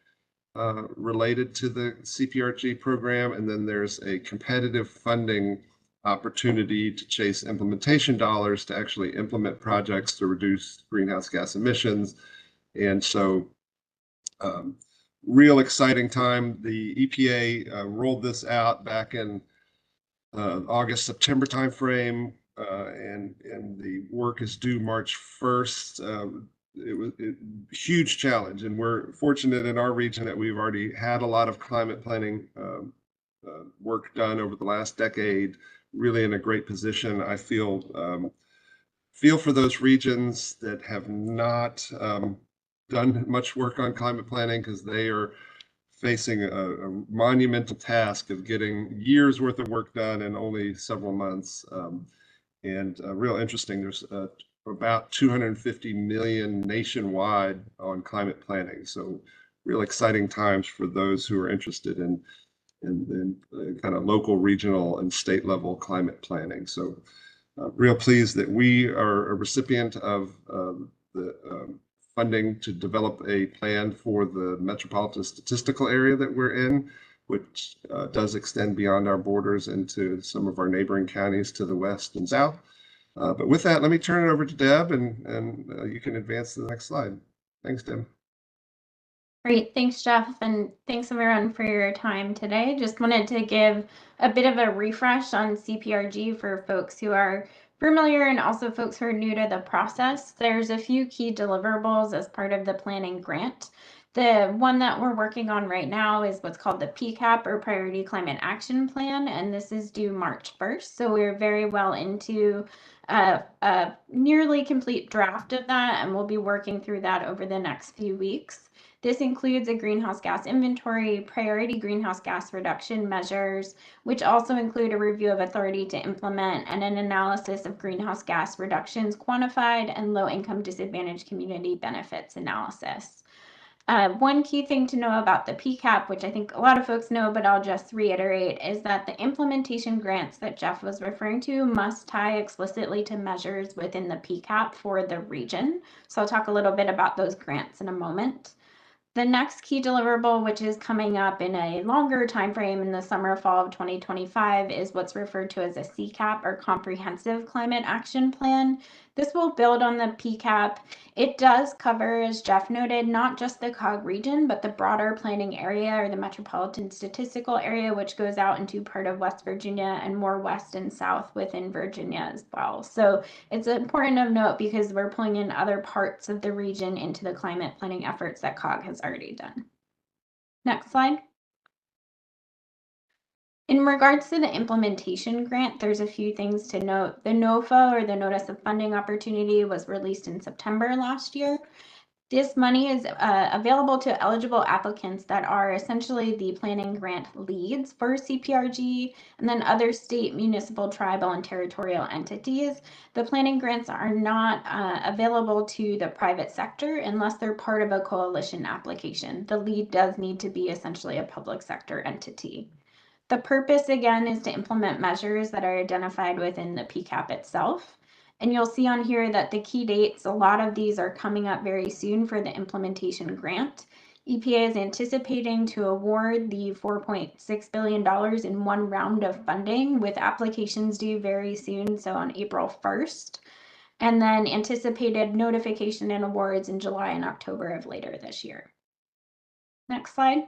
related to the CPRG program, and then there's a competitive funding opportunity to chase implementation dollars to actually implement projects to reduce greenhouse gas emissions. And so real exciting time. The EPA rolled this out back in August, September timeframe, and the work is due March 1st. It was a huge challenge, and we're fortunate in our region that we've already had a lot of climate planning work done over the last decade, really in a great position. I feel for those regions that have not done much work on climate planning, because they are facing a monumental task of getting years worth of work done in only several months. And real interesting, there's about 250 million nationwide on climate planning. So real exciting times for those who are interested in kind of local, regional, and state level climate planning. So real pleased that we are a recipient of the funding to develop a plan for the metropolitan statistical area that we're in, which does extend beyond our borders into some of our neighboring counties to the west and south. But with that, let me turn it over to Deb, and you can advance to the next slide. Thanks, Deb. Great, thanks, Jeff, and thanks everyone for your time today. Just wanted to give a bit of a refresh on CPRG for folks who are familiar and also folks who are new to the process. There's a few key deliverables as part of the planning grant. The one that we're working on right now is what's called the PCAP, or Priority Climate Action Plan, and this is due March 1st. So we're very well into a nearly complete draft of that, and we'll be working through that over the next few weeks. This includes a greenhouse gas inventory, priority greenhouse gas reduction measures, which also include a review of authority to implement and an analysis of greenhouse gas reductions quantified and low-income disadvantaged community benefits analysis. One key thing to know about the PCAP, which I think a lot of folks know, but I'll just reiterate, is that the implementation grants that Jeff was referring to must tie explicitly to measures within the PCAP for the region. So I'll talk a little bit about those grants in a moment. The next key deliverable, which is coming up in a longer time frame in the summer fall of 2025, is what's referred to as a CCAP, or Comprehensive Climate Action Plan. This will build on the PCAP. It does cover, as Jeff noted, not just the COG region, but the broader planning area, or the metropolitan statistical area, which goes out into part of West Virginia and more west and south within Virginia as well. So it's important of note because we're pulling in other parts of the region into the climate planning efforts that COG has already done. Next slide. In regards to the implementation grant, there's a few things to note. The NOFA, or the Notice of Funding Opportunity, was released in September last year. This money is available to eligible applicants that are essentially the planning grant leads for CPRG and then other state, municipal, tribal, and territorial entities. The planning grants are not available to the private sector unless they're part of a coalition application. The lead does need to be essentially a public sector entity. The purpose, again, is to implement measures that are identified within the PCAP itself. And you'll see on here that the key dates, a lot of these are coming up very soon for the implementation grant. EPA is anticipating to award the $4.6 billion in one round of funding, with applications due very soon, so on April 1st. And then anticipated notification and awards in July and October of later this year. Next slide.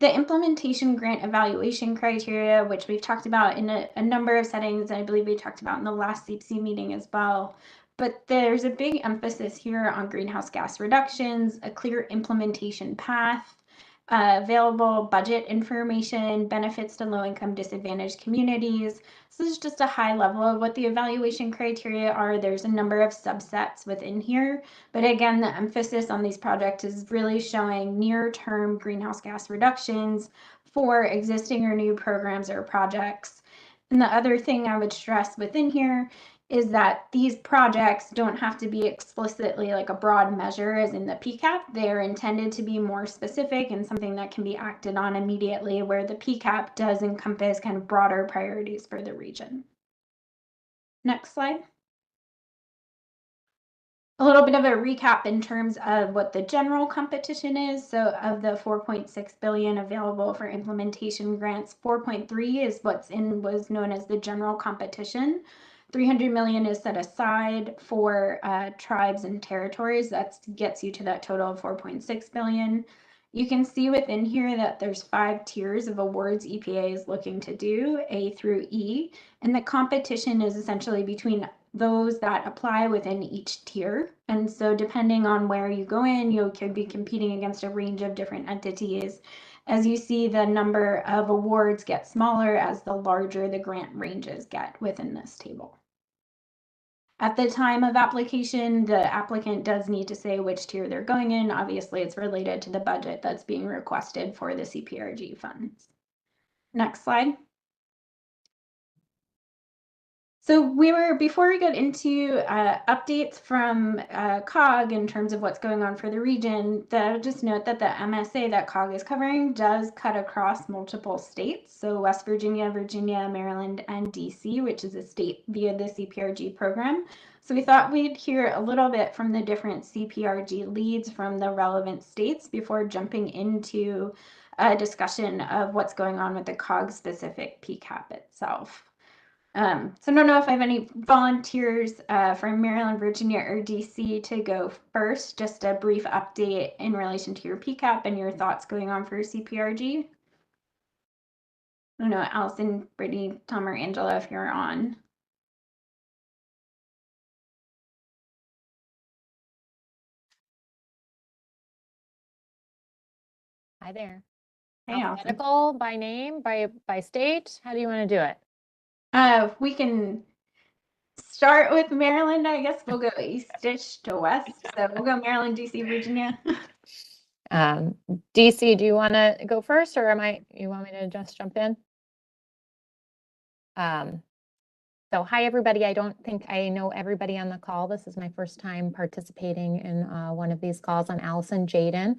The implementation grant evaluation criteria, which we've talked about in a number of settings, I believe we talked about in the last CEEPC meeting as well. But there's a big emphasis here on greenhouse gas reductions, a clear implementation path, available budget information, benefits to low-income disadvantaged communities. So this is just a high level of what the evaluation criteria are. There's a number of subsets within here, but again, the emphasis on these projects is really showing near-term greenhouse gas reductions for existing or new programs or projects. And the other thing I would stress within here is that these projects don't have to be explicitly like a broad measure as in the PCAP. They're intended to be more specific and something that can be acted on immediately, where the PCAP does encompass kind of broader priorities for the region. Next slide. A little bit of a recap in terms of what the general competition is. So of the 4.6 billion available for implementation grants, 4.3 is was known as the general competition. 300 million is set aside for tribes and territories. That gets you to that total of 4.6 billion. You can see within here that there's 5 tiers of awards EPA is looking to do, A through E, and the competition is essentially between those that apply within each tier. And so depending on where you go in, you could be competing against a range of different entities. As you see, the number of awards get smaller as the larger the grant ranges get within this table. At the time of application, the applicant does need to say which tier they're going in. Obviously, it's related to the budget that's being requested for the CPRG funds. Next slide. So before we get into updates from COG in terms of what's going on for the region, just note that the MSA that COG is covering does cut across multiple states. So West Virginia, Virginia, Maryland, and DC, which is a state via the CPRG program. So we thought we'd hear a little bit from the different CPRG leads from the relevant states before jumping into a discussion of what's going on with the COG specific PCAP itself. So I don't know if I have any volunteers from Maryland, Virginia, or DC to go first. Just a brief update in relation to your PCAP and your thoughts going on for CPRG. I don't know, Allison, Brittany, Tom, or Angela, if you're on. Hi there. Hey, Alphabetical, by name, by state? How do you want to do it? We can start with Maryland. I guess we'll go east-ish to west. So we'll go Maryland, DC, Virginia. DC, do you want to go first, or you want me to just jump in? So hi, everybody. I don't think I know everybody on the call. This is my first time participating in one of these calls. I'm Allison Jaden.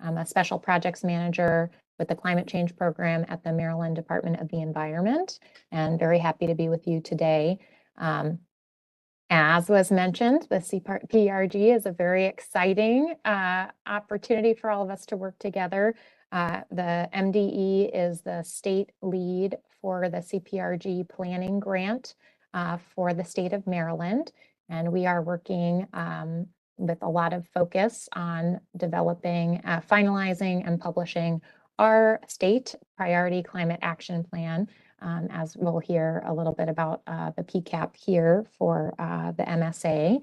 I'm a special projects manager with the climate change program at the Maryland Department of the Environment, and very happy to be with you today. As was mentioned, the CPRG is a very exciting opportunity for all of us to work together. The MDE is the state lead for the CPRG planning grant for the state of Maryland, and we are working with a lot of focus on developing, finalizing, and publishing our state priority climate action plan. As we'll hear a little bit about the PCAP here for the MSA.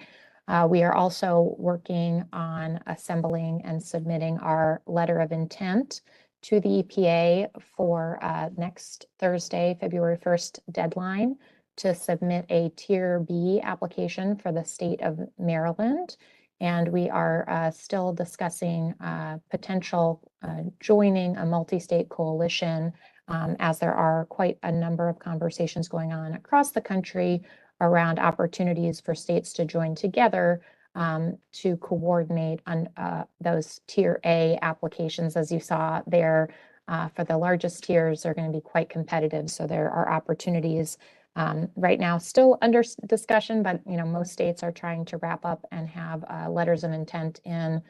We are also working on assembling and submitting our letter of intent to the EPA for next Thursday, February 1st deadline to submit a Tier B application for the state of Maryland. And we are still discussing potential joining a multi-state coalition as there are quite a number of conversations going on across the country around opportunities for states to join together to coordinate on those Tier A applications. As you saw there, for the largest tiers are going to be quite competitive. So there are opportunities right now still under discussion, but most states are trying to wrap up and have letters of intent in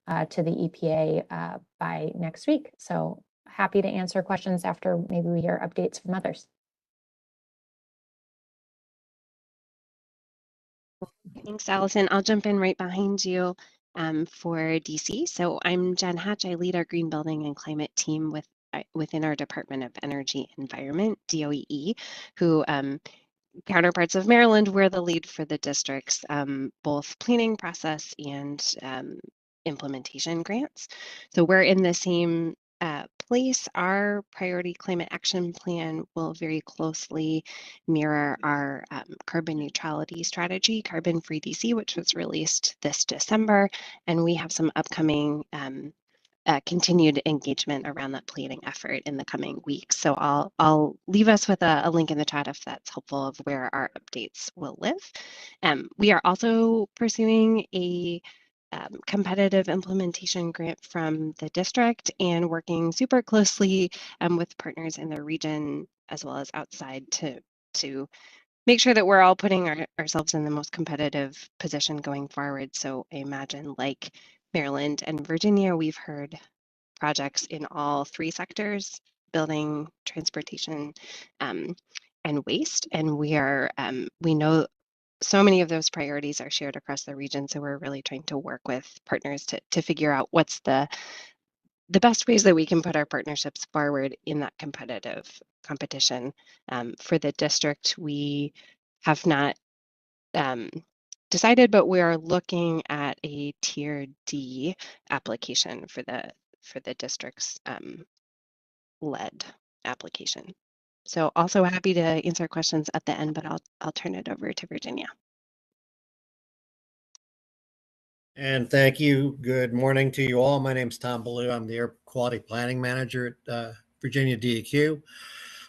to the EPA by next week. So happy to answer questions after maybe we hear updates from others. Thanks, Allison. I'll jump in right behind you for DC. So I'm Jen Hatch. I lead our Green Building and Climate team within our Department of Energy Environment, DOEE, who counterparts of Maryland, we're the lead for the district's both planning process and implementation grants. So we're in the same place. Our priority climate action plan will very closely mirror our carbon neutrality strategy, Carbon Free DC, which was released this December. And we have some upcoming continued engagement around that planning effort in the coming weeks. So I'll leave us with a link in the chat if that's helpful of where our updates will live. We are also pursuing a competitive implementation grant from the district and working super closely with partners in the region as well as outside to make sure that we're all putting ourselves in the most competitive position going forward. So I imagine, like Maryland and Virginia, we've heard projects in all three sectors: building, transportation, and waste. And we know so many of those priorities are shared across the region. So we're really trying to work with partners to figure out what's the best ways that we can put our partnerships forward in that competitive competition. For the district, we have not decided, but we are looking at a tier D application for the district's led application. So also happy to answer questions at the end, but I'll turn it over to Virginia. And thank you. Good morning to you all. My name is Tom Ballou. I'm the Air Quality Planning Manager at Virginia DEQ.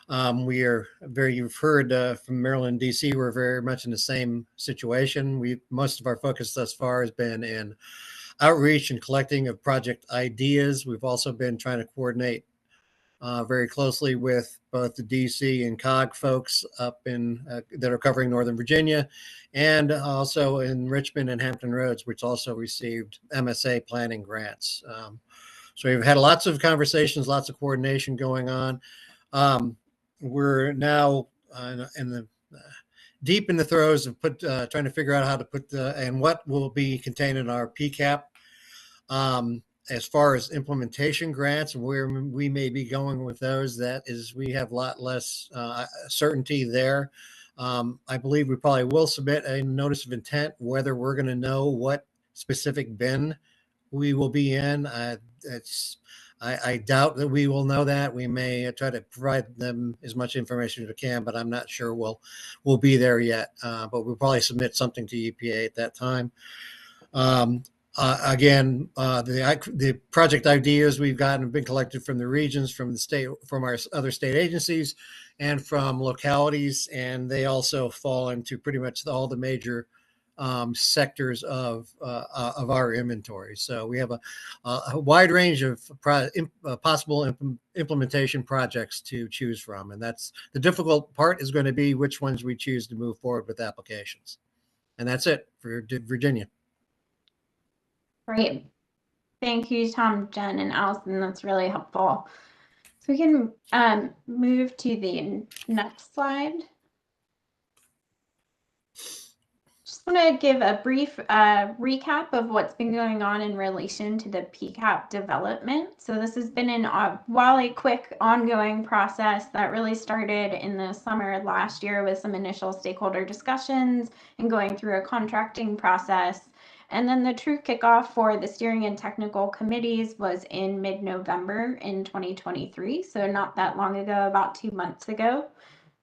You've heard from Maryland, DC, we're very much in the same situation. Most of our focus thus far has been in outreach and collecting of project ideas. We've also been trying to coordinate very closely with both the DC and COG folks up in that are covering Northern Virginia, and also in Richmond and Hampton Roads, which also received MSA planning grants. So we've had lots of conversations, lots of coordination going on. We're now deep in the throes of trying to figure out how to put and what will be contained in our PCAP. As far as implementation grants, where we may be going with those, that is, we have a lot less certainty there. I believe we probably will submit a notice of intent. Whether we're going to know what specific bin we will be in, I doubt that we will know that. We may try to provide them as much information as we can, but I'm not sure we'll be there yet. But we'll probably submit something to EPA at that time. Again, the project ideas we've gotten have been collected from the regions, from the state, from our other state agencies, and from localities, and they also fall into pretty much all the major sectors of our inventory. So we have a wide range of possible implementation projects to choose from, and that's the difficult part, is going to be which ones we choose to move forward with applications. And that's it for Virginia. Great. Thank you, Tom, Jen, and Allison. That's really helpful. So we can move to the next slide. Just want to give a brief recap of what's been going on in relation to the PCAP development. So this has been while a quick ongoing process that really started in the summer of last year with some initial stakeholder discussions and going through a contracting process. And then the true kickoff for the steering and technical committees was in mid-November in 2023. So not that long ago, about 2 months ago.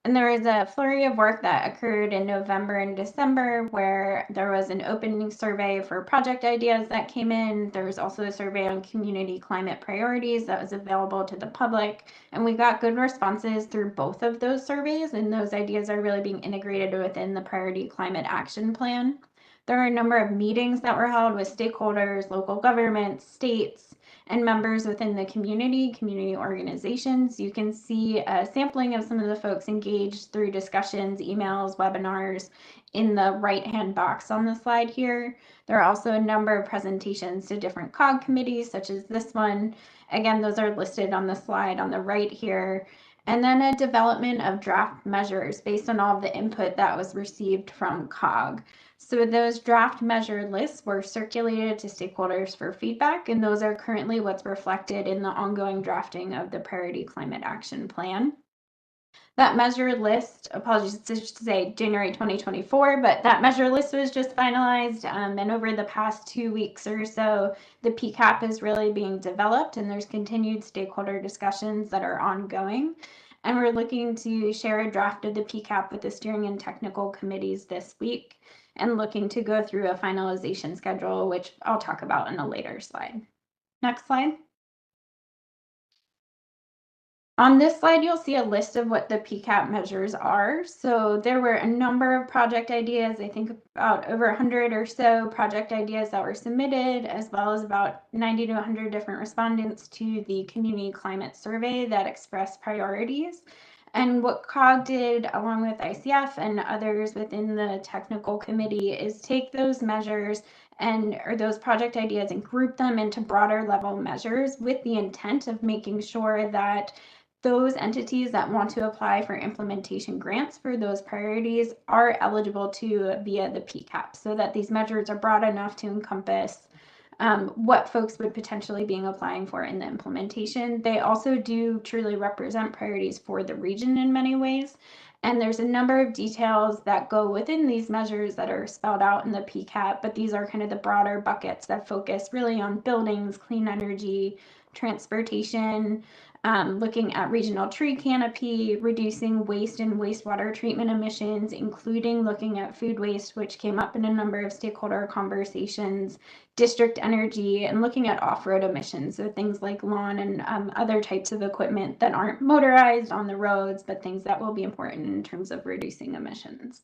And there was a flurry of work that occurred in November and December, where there was an opening survey for project ideas that came in. There was also a survey on community climate priorities that was available to the public. And we got good responses through both of those surveys. And those ideas are really being integrated within the Priority Climate Action Plan. There are a number of meetings that were held with stakeholders, local governments, states, and members within the community organizations. You can see a sampling of some of the folks engaged through discussions, emails, webinars in the right-hand box on the slide here. There are also a number of presentations to different COG committees, such as this one. Again, those are listed on the slide on the right here. And then a development of draft measures based on all of the input that was received from COG. So those draft measure lists were circulated to stakeholders for feedback, and those are currently what's reflected in the ongoing drafting of the Priority Climate Action Plan. That measure list, apologies to say January 2024, but that measure list was just finalized, and over the past 2 weeks or so, the PCAP is really being developed, and there's continued stakeholder discussions that are ongoing. And we're looking to share a draft of the PCAP with the steering and technical committees this week, and looking to go through a finalization schedule, which I'll talk about in a later slide. Next slide. On this slide, you'll see a list of what the PCAP measures are. So there were a number of project ideas, I think about over 100 or so project ideas that were submitted, as well as about 90 to 100 different respondents to the community climate survey that expressed priorities. And what COG did, along with ICF and others within the technical committee, is take those measures or those project ideas and group them into broader level measures with the intent of making sure that those entities that want to apply for implementation grants for those priorities are eligible to via the PCAP, so that these measures are broad enough to encompass what folks would potentially be applying for in the implementation. They also do truly represent priorities for the region in many ways. And there's a number of details that go within these measures that are spelled out in the PCAP, but these are kind of the broader buckets that focus really on buildings, clean energy, transportation, looking at regional tree canopy, reducing waste and wastewater treatment emissions, including looking at food waste, which came up in a number of stakeholder conversations, district energy, and looking at off-road emissions, so things like lawn and other types of equipment that aren't motorized on the roads, but things that will be important in terms of reducing emissions.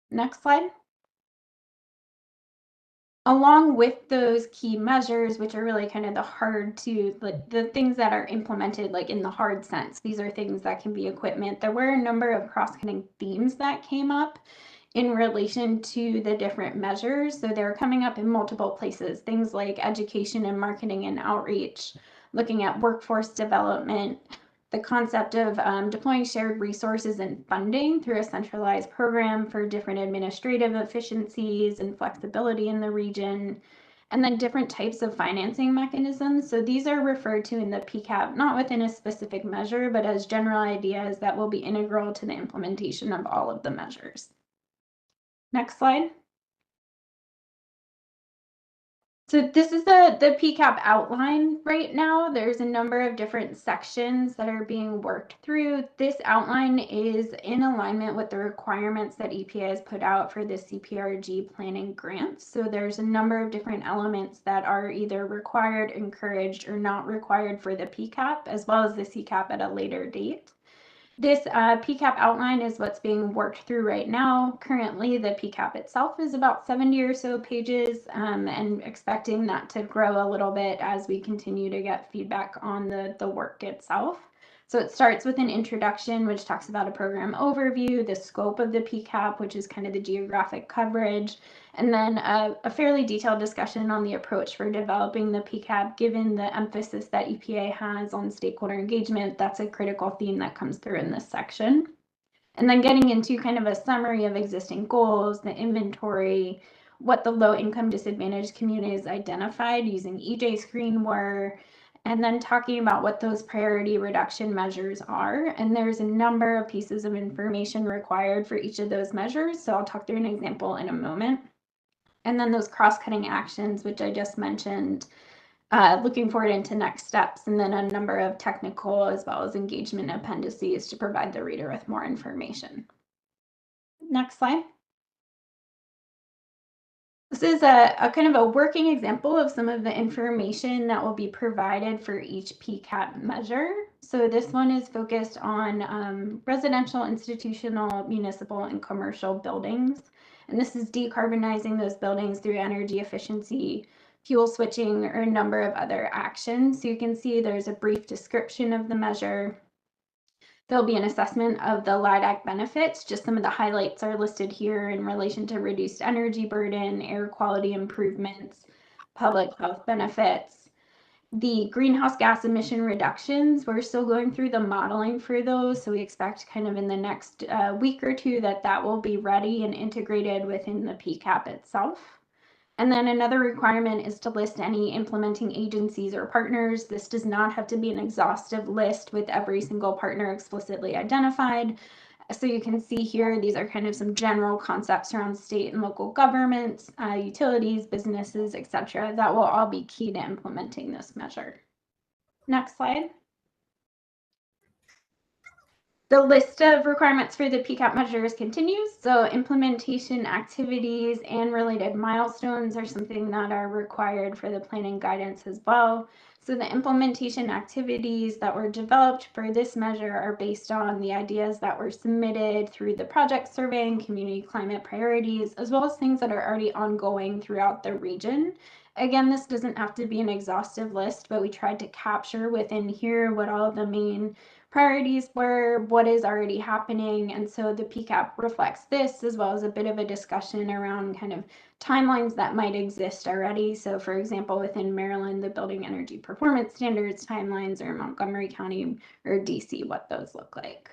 Next slide. Along with those key measures, which are really kind of the things that are implemented like in the hard sense, these are things that can be equipment. There were a number of cross-cutting themes that came up in relation to the different measures. So they're coming up in multiple places, things like education and marketing and outreach, looking at workforce development, the concept of deploying shared resources and funding through a centralized program for different administrative efficiencies and flexibility in the region, and then different types of financing mechanisms. So these are referred to in the PCAP, not within a specific measure, but as general ideas that will be integral to the implementation of all of the measures. Next slide. So this is the PCAP outline right now. There's a number of different sections that are being worked through. This outline is in alignment with the requirements that EPA has put out for the CPRG planning grants. So there's a number of different elements that are either required, encouraged, or not required for the PCAP, as well as the CCAP at a later date. This PCAP outline is what's being worked through right now. Currently, the PCAP itself is about 70 or so pages, and expecting that to grow a little bit as we continue to get feedback on the work itself. So it starts with an introduction, which talks about a program overview, the scope of the PCAP, which is kind of the geographic coverage, and then a fairly detailed discussion on the approach for developing the PCAP, given the emphasis that EPA has on stakeholder engagement. That's a critical theme that comes through in this section. And then getting into kind of a summary of existing goals, the inventory, what the low-income disadvantaged communities identified using EJ screen were, and then talking about what those priority reduction measures are. And there's a number of pieces of information required for each of those measures. So I'll talk through an example in a moment. And then those cross-cutting actions, which I just mentioned, looking forward into next steps, and then a number of technical as well as engagement appendices to provide the reader with more information. Next slide. This is a kind of a working example of some of the information that will be provided for each PCAP measure. So this one is focused on residential, institutional, municipal, and commercial buildings. And this is decarbonizing those buildings through energy efficiency, fuel switching, or a number of other actions. So you can see there's a brief description of the measure. There'll be an assessment of the LIDAC benefits. Just some of the highlights are listed here in relation to reduced energy burden, air quality improvements, public health benefits. The greenhouse gas emission reductions, we're still going through the modeling for those. So we expect kind of in the next week or two that will be ready and integrated within the PCAP itself. And then another requirement is to list any implementing agencies or partners. This does not have to be an exhaustive list with every single partner explicitly identified. So you can see here, these are kind of some general concepts around state and local governments, utilities, businesses, etc. that will all be key to implementing this measure. Next slide. The list of requirements for the PCAP measures continues. So implementation activities and related milestones are something that are required for the planning guidance as well. So the implementation activities that were developed for this measure are based on the ideas that were submitted through the project survey and community climate priorities, as well as things that are already ongoing throughout the region. Again, this doesn't have to be an exhaustive list, but we tried to capture within here what all of the main priorities were, what is already happening. And so the PCAP reflects this, as well as a bit of a discussion around kind of timelines that might exist already. So for example, within Maryland, the building energy performance standards timelines, or Montgomery County or DC, what those look like.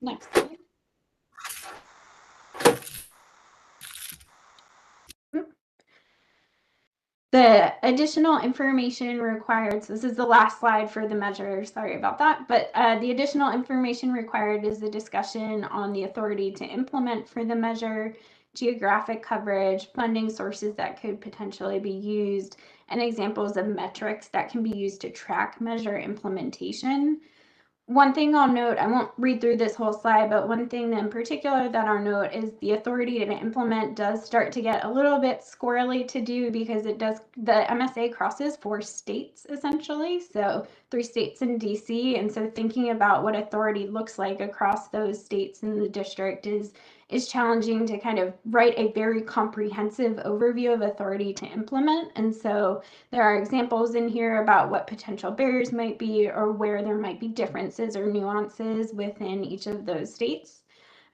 Next slide. The additional information required, so this is the last slide for the measure, sorry about that, but the additional information required is the discussion on the authority to implement for the measure, geographic coverage, funding sources that could potentially be used, and examples of metrics that can be used to track measure implementation. One thing I'll note, I won't read through this whole slide, but one thing in particular that I'll note is the authority to implement does start to get a little bit squirrely to do, because it does, the MSA crosses 4 states essentially, so 3 states in DC, and so thinking about what authority looks like across those states in the district is challenging to kind of write a very comprehensive overview of authority to implement. And so there are examples in here about what potential barriers might be, or where there might be differences or nuances within each of those states.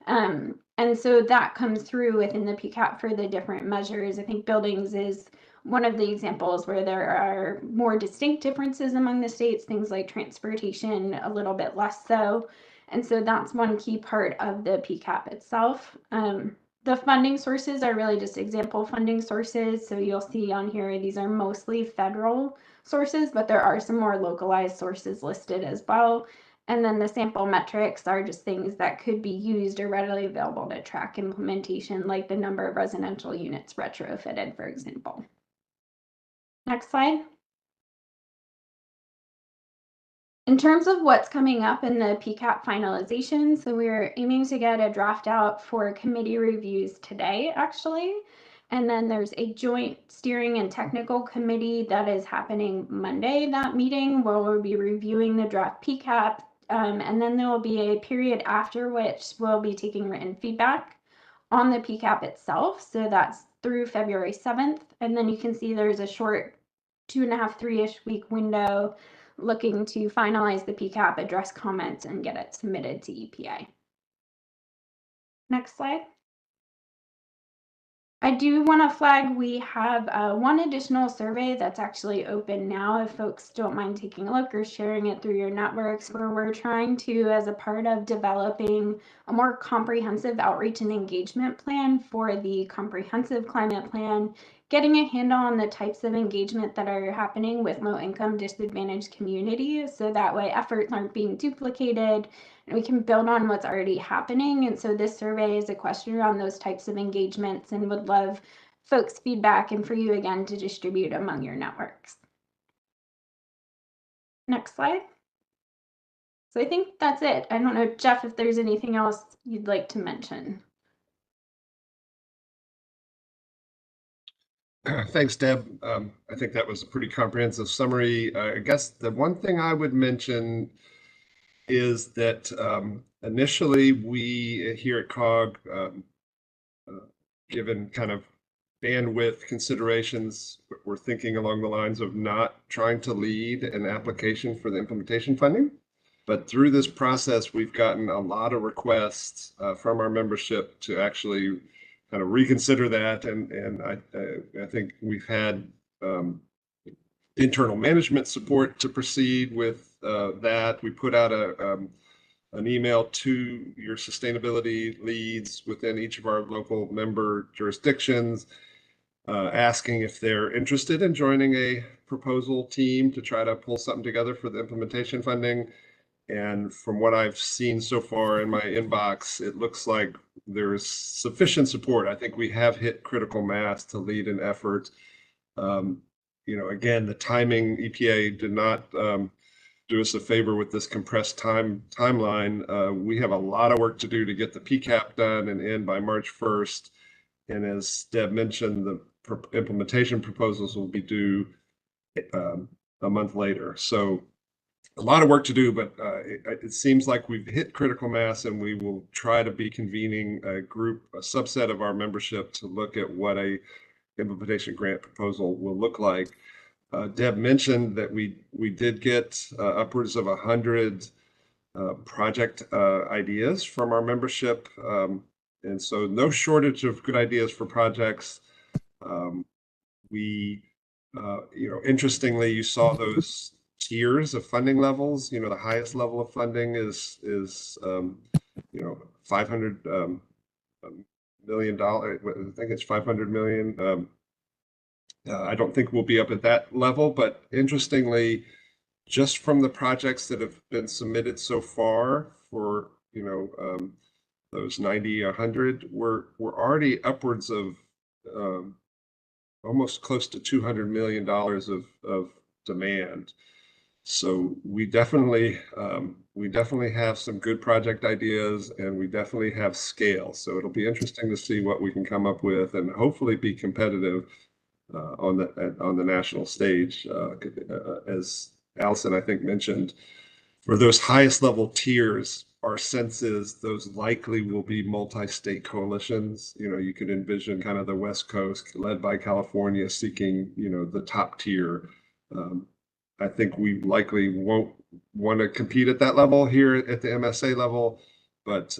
And so that comes through within the PCAP for the different measures. I think buildings is one of the examples where there are more distinct differences among the states, things like transportation a little bit less so. And so that's one key part of the PCAP itself. The funding sources are really just example funding sources. So you'll see on here, these are mostly federal sources, but there are some more localized sources listed as well. And then the sample metrics are just things that could be used or readily available to track implementation, like the number of residential units retrofitted, for example. Next slide. In terms of what's coming up in the PCAP finalization, so we're aiming to get a draft out for committee reviews today, actually. And then there's a joint steering and technical committee that is happening Monday, that meeting, where we'll be reviewing the draft PCAP. And then there will be a period after which we'll be taking written feedback on the PCAP itself. So that's through February 7th. And then you can see there's a short 2.5, 3-ish week window looking to finalize the PCAP, address comments, and get it submitted to EPA. Next slide. I do want to flag we have one additional survey that's actually open now, if folks don't mind taking a look or sharing it through your networks, where we're trying to, as a part of developing a more comprehensive outreach and engagement plan for the comprehensive climate plan, getting a handle on the types of engagement that are happening with low-income disadvantaged communities, so that way efforts aren't being duplicated and we can build on what's already happening. And so this survey is a question around those types of engagements, and would love folks' feedback and for you again to distribute among your networks. Next slide. So I think that's it. I don't know, Jeff, if there's anything else you'd like to mention. Thanks, Deb. I think that was a pretty comprehensive summary. I guess the one thing I would mention is that initially we here at COG, given kind of bandwidth considerations, we're thinking along the lines of not trying to lead an application for the implementation funding. But through this process, we've gotten a lot of requests from our membership to actually kind of reconsider that. And I think we've had internal management support to proceed with that. We put out an email to your sustainability leads within each of our local member jurisdictions, asking if they're interested in joining a proposal team to try to pull something together for the implementation funding. And from what I've seen so far in my inbox, it looks like there's sufficient support. I think we have hit critical mass to lead an effort. You know, again, the timing, EPA did not do us a favor with this compressed timeline. We have a lot of work to do to get the PCAP done and in by March 1st. And as Deb mentioned, the implementation proposals will be due a month later. So a lot of work to do, but it seems like we've hit critical mass, and we will try to be convening a subset of our membership to look at what a implementation grant proposal will look like. Deb mentioned that we did get upwards of 100 project ideas from our membership, and so no shortage of good ideas for projects. Interestingly, you saw those tiers of funding levels. The highest level of funding is $500 million. I think it's 500 million. I don't think we'll be up at that level, but interestingly, just from the projects that have been submitted so far for those 90, 100, we're already upwards of almost close to $200 million of demand. So we definitely have some good project ideas, and we definitely have scale. So it'll be interesting to see what we can come up with, and hopefully be competitive on the national stage. As Allison, I think, mentioned, for those highest level tiers, our sense is those likely will be multi-state coalitions. You could envision kind of the West Coast led by California seeking, the top tier. I think we likely won't want to compete at that level here at the MSA level, but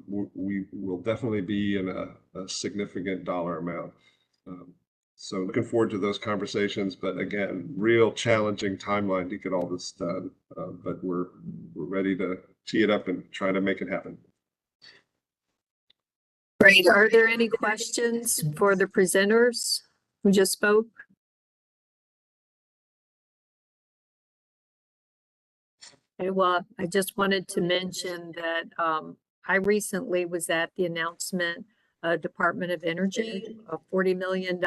we will definitely be in a significant dollar amount. So looking forward to those conversations, but again, real challenging timeline to get all this done. But we're ready to tee it up and try to make it happen. Great. Are there any questions for the presenters who just spoke? Okay, well, I just wanted to mention that I recently was at the announcement Department of Energy, a $40 million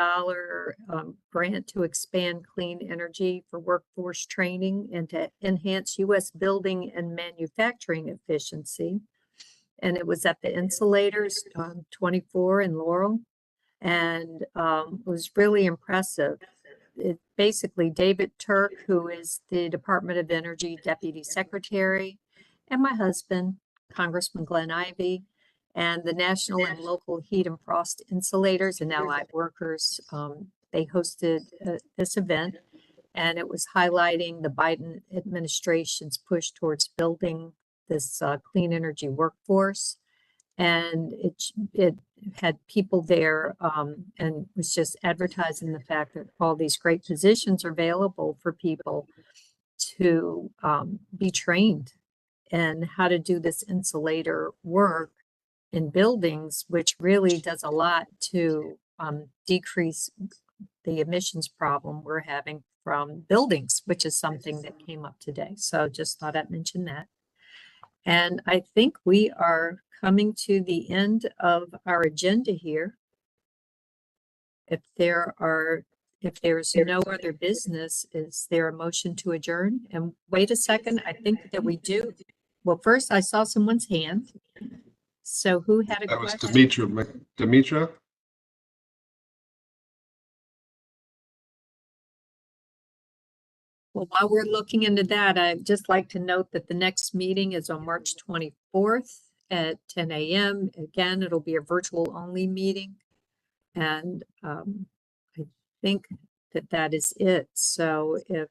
grant to expand clean energy for workforce training and to enhance U.S. building and manufacturing efficiency. And it was at the Insulators 24 in Laurel, and it was really impressive. Basically, David Turk, who is the Department of Energy Deputy Secretary, and my husband, Congressman Glenn Ivey, and the national and local heat and frost insulators and allied workers. They hosted this event, and it was highlighting the Biden administration's push towards building this clean energy workforce. And it had people there and was just advertising the fact that all these great positions are available for people to be trained in how to do this insulator work in buildings, which really does a lot to decrease the emissions problem we're having from buildings, which is something that came up today. So just thought I'd mention that. And I think we are coming to the end of our agenda here. If there's no other business, is there a motion to adjourn? And wait a second, I think that we do. Well, first I saw someone's hand. So who had a question? That was Demetra. Well, while we're looking into that, I'd just like to note that the next meeting is on March 24th at 10 a.m. Again, it'll be a virtual only meeting. And I think that is it. So if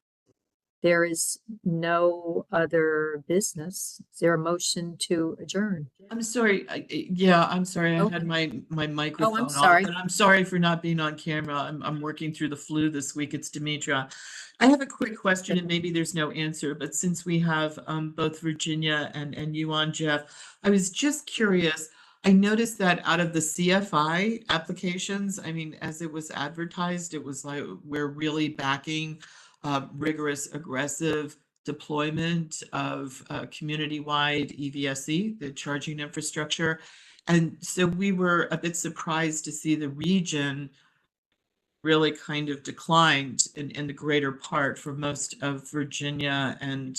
there is no other business, is there a motion to adjourn? I'm sorry. I'm sorry. I had my microphone I'm sorry. off, and I'm sorry for not being on camera. I'm working through the flu this week. It's Demetra. I have a quick question, and maybe there's no answer, but since we have both Virginia and you on, Jeff, I was just curious. I noticed that out of the CFI applications, I mean, as it was advertised, it was like we're really backing rigorous, aggressive deployment of community-wide EVSE, the charging infrastructure. And so we were a bit surprised to see the region really kind of declined in the greater part for most of Virginia and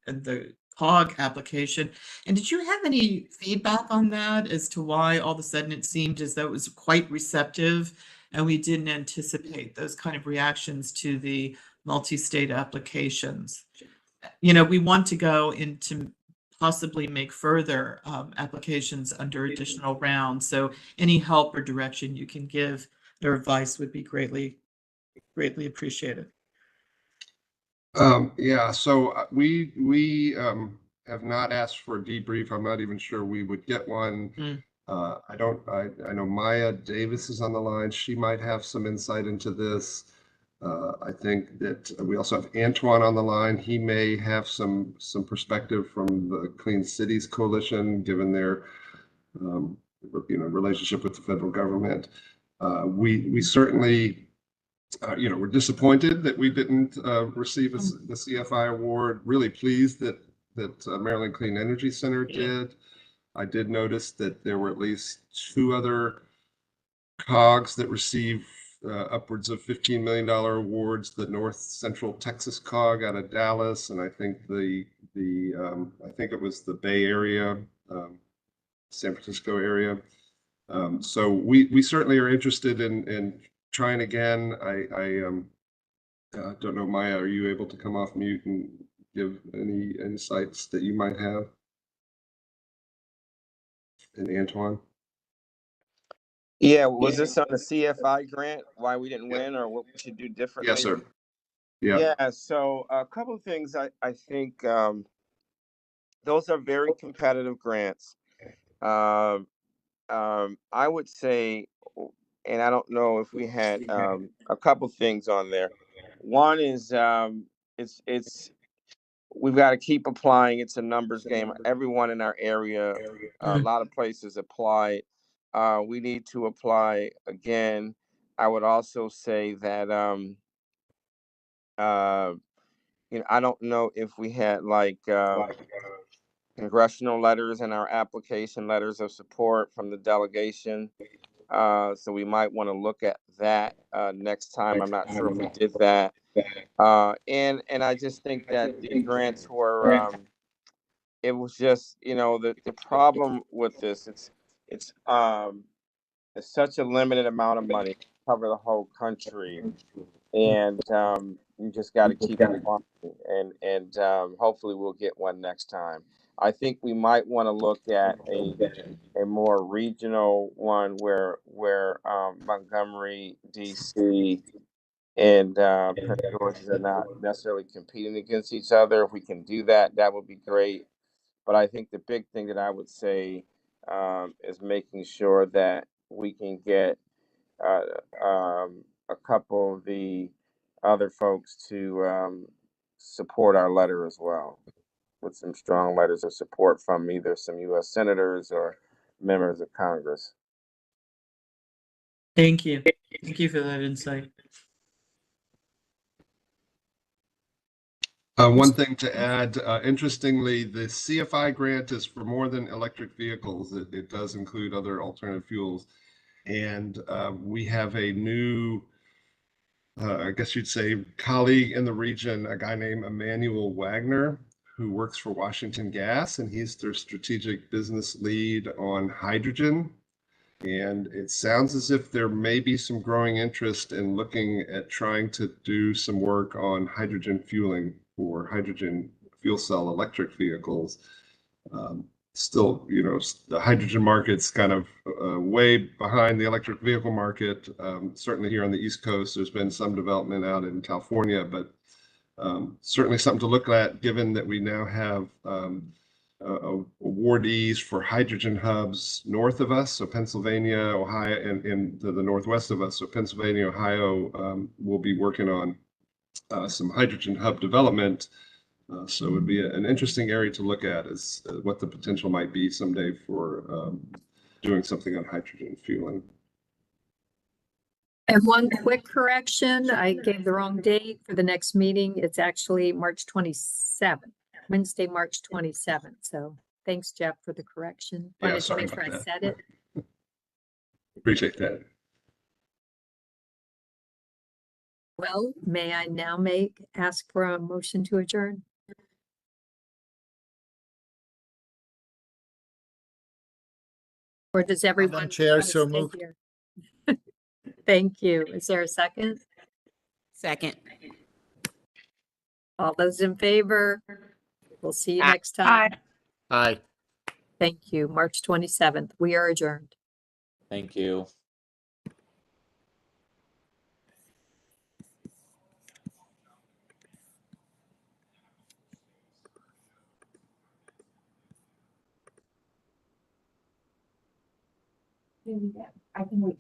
the COG application. And did you have any feedback on that as to why all of a sudden it seemed as though it was quite receptive and we didn't anticipate those kind of reactions to the multi-state applications. You know, we want to go into possibly make further applications under additional rounds. So any help or direction you can give or advice would be greatly appreciated. Yeah, so we have not asked for a debrief. I'm not even sure we would get one. I know Maya Davis is on the line. She might have some insight into this. I think that we also have Antoine on the line. He may have some perspective from the Clean Cities Coalition, given their relationship with the federal government. We certainly we're disappointed that we didn't receive the CFI award. Really pleased that Maryland Clean Energy Center did. I did notice that there were at least 2 other COGs that received upwards of $15 million awards. The North Central Texas COG out of Dallas, and I think I think it was the Bay Area, San Francisco area. So we certainly are interested in trying again. I don't know, Maya, are you able to come off mute and give any insights that you might have? And Antoine? Yeah, was this on the CFI grant, why we didn't win, or what we should do differently? Yes, sir. Yeah. Yeah, so a couple of things. I think those are very competitive grants. I would say, and I don't know if we had a couple things on there. One is we've got to keep applying. It's a numbers game. Everyone in our area, a lot of places apply. We need to apply again. I would also say that I don't know if we had like congressional letters in our application, letters of support from the delegation. So we might want to look at that next time. I'm not sure if we did that. And I just think that the grants were it was just, the problem with this, it's such a limited amount of money to cover the whole country, and you just got to keep applying, and hopefully we'll get one next time. I think we might want to look at a more regional one where Montgomery, DC, and Prince George's are not necessarily competing against each other. If we can do that, that would be great. But I think the big thing that I would say is making sure that we can get a couple of the other folks to support our letter as well, with some strong letters of support from either some U.S. senators or members of Congress. Thank you. Thank you for that insight. One thing to add, interestingly, the CFI grant is for more than electric vehicles. It does include other alternative fuels. And we have a new, I guess you'd say, colleague in the region, a guy named Emmanuel Wagner, who works for Washington Gas, and he's their strategic business lead on hydrogen. And it sounds as if there may be some growing interest in looking at trying to do some work on hydrogen fueling for hydrogen fuel cell electric vehicles. Still, the hydrogen market's kind of way behind the electric vehicle market. Certainly here on the East Coast, there's been some development out in California, but certainly something to look at, given that we now have awardees for hydrogen hubs north of us, so Pennsylvania, Ohio, and to the northwest of us, so Pennsylvania, Ohio, will be working on some hydrogen hub development. So it would be an interesting area to look at as what the potential might be someday for doing something on hydrogen fueling. And one quick correction, I gave the wrong date for the next meeting. It's actually March 27th, Wednesday, March 27th. So thanks, Jeff, for the correction. Yeah, Wanted to sorry make sure I about said that. it. Appreciate that. Well, may I now ask for a motion to adjourn? Or does everyone? Madam Chair, want to so stay moved. here? Thank you. Is there a second? Second. All those in favor? We'll see you Aye. next time. Aye. Thank you. March 27th. We are adjourned. Thank you. I can wait.